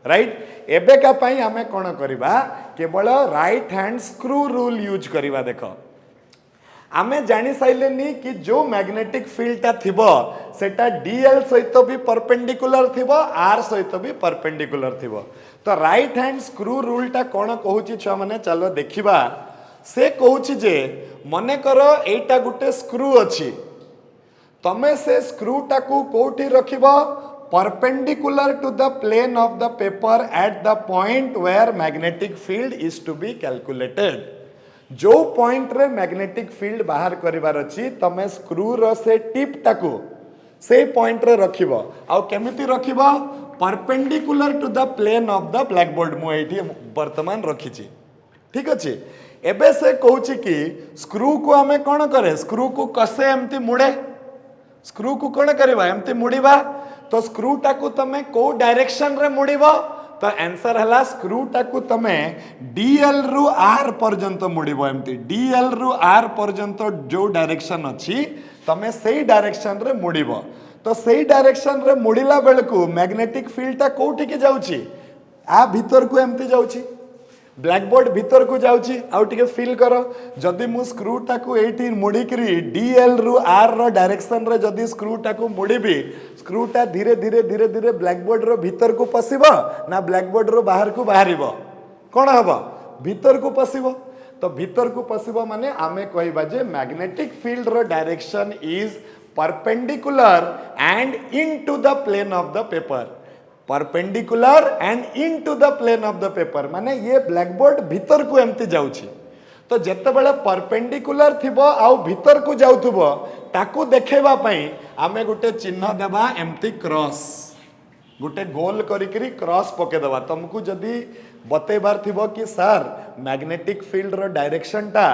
राइट एबेका पाई आमे कौन करवा केवल right hand screw rule use करवा देख आमे जानी साइलेनी कि जो मैग्नेटिक फील्डटा थिबो सेटा डीएल सहित भी परपेंडिकुलर थिबो आर सहित भी परपेंडिकुलर थिबो तो राइट हैंड स्क्रू रूलटा कौन कहूची छुआ माने चलो देखिबा से कहूची जे मने करो एटा गुटे स्क्रू अछि तमे से स्क्रू टाकू कोठी रखिबो perpendicular to the plane of the paper at the point where magnetic field is to be calculated जो पॉइंट रे मैग्नेटिक फील्ड बाहर करिवार अछि तमे स्क्रू रो से टिप टाकू से पॉइंट रे रखिबो आ केमिति रखिबो perpendicular to the plane of the black board मु एठी वर्तमान रखिछि ठीक अछि एबे से कहूछि कि स्क्रू को हमें कौन करे स्क्रू को कसे एमती मुड़े स्क्रू को कौन करवा एमती मुड़ीबा तो स्क्रू टाकू तमे को डायरेक्शन रे मुड़ीबो तो आंसर हला स्क्रू टाकू तमे डीएल रु आर पर्यंत मुड़ीबो एमती डीएल रु आर पर्यंत जो डायरेक्शन अछि तमे सेही डायरेक्शन रे मुड़ीबो तो सेही डायरेक्शन रे मुड़ीला बेलकू मैग्नेटिक फील्ड ता कोठी के जाउची आ भीतर को एमती जाउची ब्लैक बोर्ड भीतर को जाउची आउ टिके फील करो जदि मु स्क्रू टाकू एठी मुड़ीकरी डीएल रु आर रो डायरेक्शन रे जदि स्क्रू टाकू मुड़ीबी स्क्रू टा धीरे धीरे धीरे धीरे ब्लैक बोर्ड रो भीतर को पसिबो ना ब्लैक बोर्ड रो बाहर को बाहरिबो कोन हबो भीतर को पसिबो तो भीतर को पसिबो माने आमे कहबा जे मैग्नेटिक फील्ड रो direction is perpendicular and into the plane of the paper perpendicular and into the plane of the paper माने ये ब्लैक बोर्ड भीतर को एमती जाउची तो जेते बेले परपेंडिकुलर थिबो आउ भीतर को जाउथबो ताकू देखेबा पई आमे गुटे चिन्ह देबा एमती क्रॉस गुटे गोल करिकरी क्रॉस पके देबा तुमको जदी बतेबार थिबो कि सर मैग्नेटिक फील्ड रो डायरेक्शन टा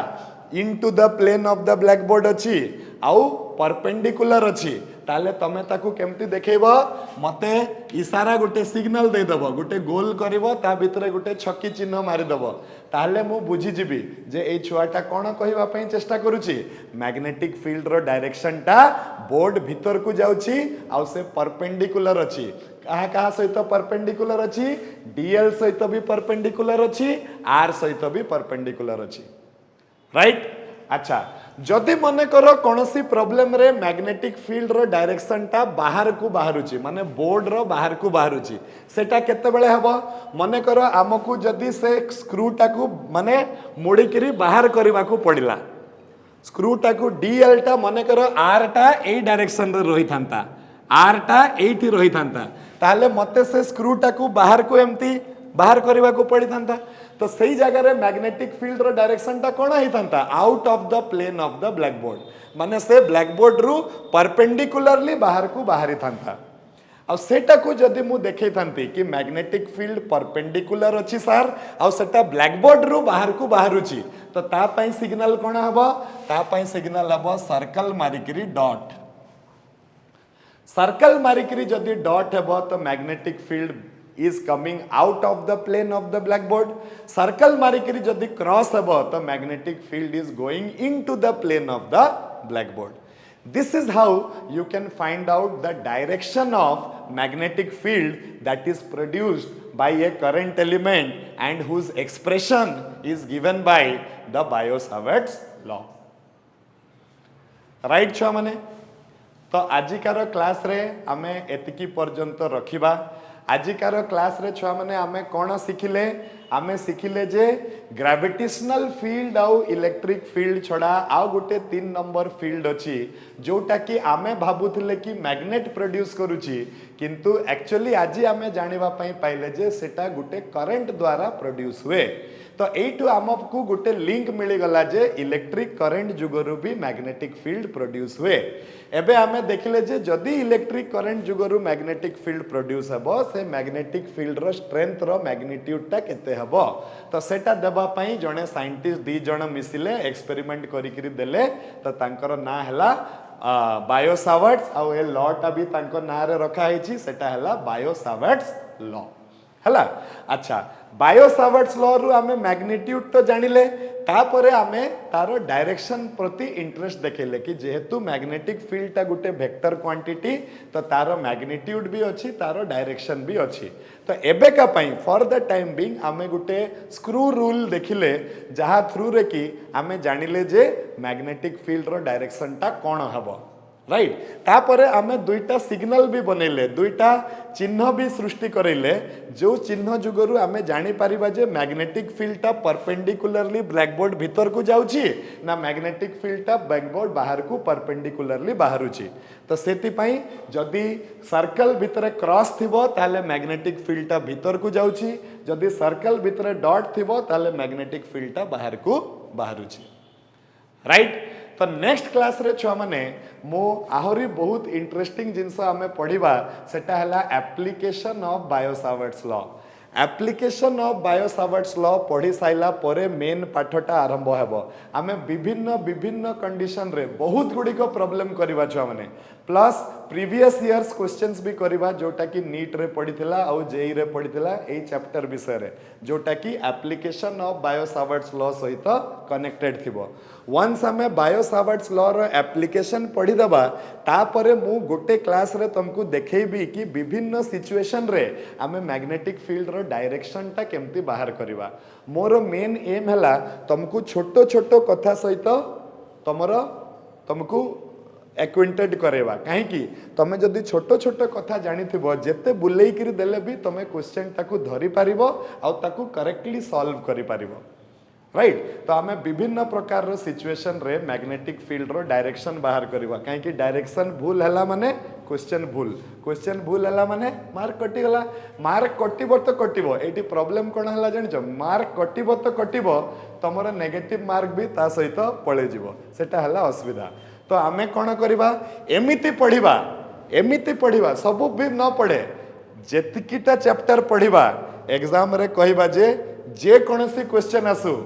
into the plane of the black board अछि आउ परपेंडिकुलर अछि ताले तमे ताकू केमती देखैबो मते इशारा गुटे सिग्नल दे देबो गुटे गोल करिवो ता भितरे गुटे छक्की चिन्ह मारि देबो ताले मु बुझी जिबी जे ए छुआटा कोन कहिबा पई चेष्टा करूची मैग्नेटिक फील्ड रो डायरेक्शन टा बोर्ड भीतर को जाउची आ से परपेंडिकुलर अछि कहा कहा सहित परपेंडिकुलर अछि डीएल सहित भी परपेंडिकुलर अछि आर सहित भी परपेंडिकुलर अछि राइट अच्छा जदि मने करो कोनोसी प्रॉब्लम रे मैग्नेटिक फील्ड रो डायरेक्शन टा बाहर को बाहरुची माने बोर्ड रो बाहर को बाहरुची सेटा केते बेले हबो मने करो हमकु जदि से स्क्रू टाकू माने मुड़ी करी बाहर करबा को पड़िला स्क्रू टाकू डीएल टा मने करो आर टा ए डायरेक्शन रे रही थांता आर टा एठी रही थांता ताले मते से स्क्रू टाकू बाहर को एमती बाहर करबा को पड़ी थांता तो सही जगह रे मैग्नेटिक फील्ड रो डायरेक्शन टा कोन ही थांता out of the plane of the black board माने से ब्लैक बोर्ड रु परपेंडिकुलरली बाहर को बाहरी थांता आ सेटा को जदि मु देखै थांती कि मैग्नेटिक फील्ड परपेंडिकुलर अछि सर आ सेटा ब्लैक बोर्ड रु बाहर को बाहरुची तो ता पई सिग्नल कोन हबो ता पई सिग्नल हबो सर्कल मारिकरी डॉट सर्कल मारिकरी जदि डॉट हबो तो magnetic field is coming out of the plane of the blackboard circle marikiri jodi cross habo to magnetic field is going into the plane of the blackboard this is how you can find out the direction of magnetic field that is produced by a current element and whose expression is given by the Biot-Savart's law right छुआ माने तो आजिकार class रे आमे एतिकी पर्यंत रखिबा आजिकार class रे छुआ माने आमे कोन सिखिले आमे सिखिले जे ग्रेविटेशनल फील्ड आउ इलेक्ट्रिक फील्ड छड़ा आउ गुटे 3 नंबर फील्ड अछि जोटा कि आमे भाबुथिले कि मैग्नेट प्रोड्यूस करूची किंतु एक्चुअली आजी आमे जानिबा पई पाइले जे सेटा गुटे करंट द्वारा प्रोड्यूस हुए तो एटू आमको गोटे लिंक मिल गला जे इलेक्ट्रिक करंट जुगरु भी मैग्नेटिक फील्ड प्रोड्यूस हुए एबे आमे देखले जे जदी इलेक्ट्रिक करंट जुगरु मैग्नेटिक फील्ड प्रोड्यूस हबो से मैग्नेटिक फील्ड रो स्ट्रेंथ रो मैग्नीट्यूड ता केते हबो तो सेटा देबा पई जणे साइंटिस्ट दी जण मिसिले एक्सपेरिमेंट करी करी देले तो तांकर ना हला बायो-सावर्ट्स आ ए लॉ टा भी तांको ना रे रखा हेची सेटा हला बायो-सावर्ट्स लॉ हला। अच्छा बायो सावर्ट्स लॉ रु आमे मैग्नीट्यूड तो जानिले तापरे आमे तारो डायरेक्शन प्रति इंटरेस्ट देखेले कि जेहेतु मैग्नेटिक फील्ड टा गुटे वेक्टर क्वांटिटी तो तारो मैग्नीट्यूड भी अच्छी तारो डायरेक्शन भी अच्छी। तो एबे का पई फॉर द टाइम बीइंग आमे गुटे स्क्रू रूल देखिले जहा थ्रू रे कि आमे जानिले जे मैग्नेटिक फील्ड रो डायरेक्शन टा कोन हबो राइट। तापरे आमे दुईटा सिग्नल भी बनैले दुईटा चिन्ह भी सृष्टि करैले जो चिन्ह जुगरु आमे जानी परिबा जे मैग्नेटिक फील्ड टा परपेंडिकुलरली ब्लैकबोर्ड भीतर को जाउची ना मैग्नेटिक फील्ड टा ब्लैकबोर्ड बाहर को परपेंडिकुलरली बाहरुची। तो सेति पई जदी सर्कल भीतर क्रॉस थिबो ताले मैग्नेटिक फील्ड टा भीतर को जाउची जदी सर्कल भीतर डॉट थिबो ताले मैग्नेटिक फील्ड टा बाहर को बाहरुची राइट। तो नेक्स्ट क्लास रे छुआ माने मो आहुरी बहुत इंटरेस्टिंग जिनस आमे पढ़िबा सेटा हला application of bio Savart's law. Application of bio Savart's law पढ़ी साइला परे मेन पाठटा आरंभ हेबो। आमे विभिन्न विभिन्न कंडीशन रे बहुत गुडी को प्रॉब्लम करबा छुआ माने प्लस प्रीवियस इयर्स क्वेश्चंस भी करबा जोटा कि नीट रे पढ़िथिला और जेई रे पढ़िथिला एई चैप्टर विषय रे जोटा कि application of bio Savart's law सहित कनेक्टेड थिबो। वंस आमे बायो सावर्ट्स लॉ रो एप्लीकेशन पढ़ी दबा तापरे मु गोटे क्लास रे तुमको देखैबी कि विभिन्न सिचुएशन रे आमे मैग्नेटिक फील्ड रो डायरेक्शन टा केमती बाहर करबा। मोर मेन एम हला तुमको छोटो छोटो कथा सहित तुमको एक्विंटेड करेवा कहीं कि तमे जदि छोटो छोटो कथा जानी थिबो जेते बुलेई करी देले भी तमे क्वेश्चन ताकू धरि पारिबो आ ताकू करेक्टली सॉल्व करि पारिबो राइट। तो आमे विभिन्न प्रकार रो सिचुएशन रे मैग्नेटिक फील्ड रो डायरेक्शन बाहर करबा कहीं कि डायरेक्शन भूल हला माने क्वेश्चन भूल हला माने मार्क कटि गला। मार्क कटिबो तो कटिबो एटी प्रॉब्लम कोन हला जानिचो मार्क कटिबो तो कटिबो तमरो नेगेटिव मार्क भी ता सहित पळे जिवो सेटा हला असुविधा। तो आमे कौन करबा एमिति पढ़िबा सब भी न पढ़े जेतिकीटा चैप्टर पढ़िबा एग्जाम रे कहबा जे कोनसी क्वेश्चन आसु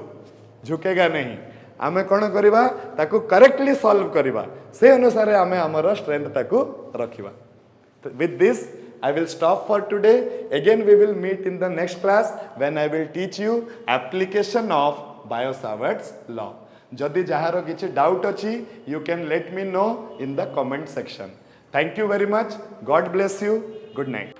झुकेगा नहीं आमे कौन करबा ताकू करेक्टली सॉल्व करबा से अनुसार आमे हमर स्ट्रेंथ ताकू रखिबा। With this I will stop for today. Again we will meet in the next class when I will teach you application of Bayo Savart's law. जदि जहार किसी डाउट अच्छी you can let me know in the comment section. Thank you very much. God bless you. Good night.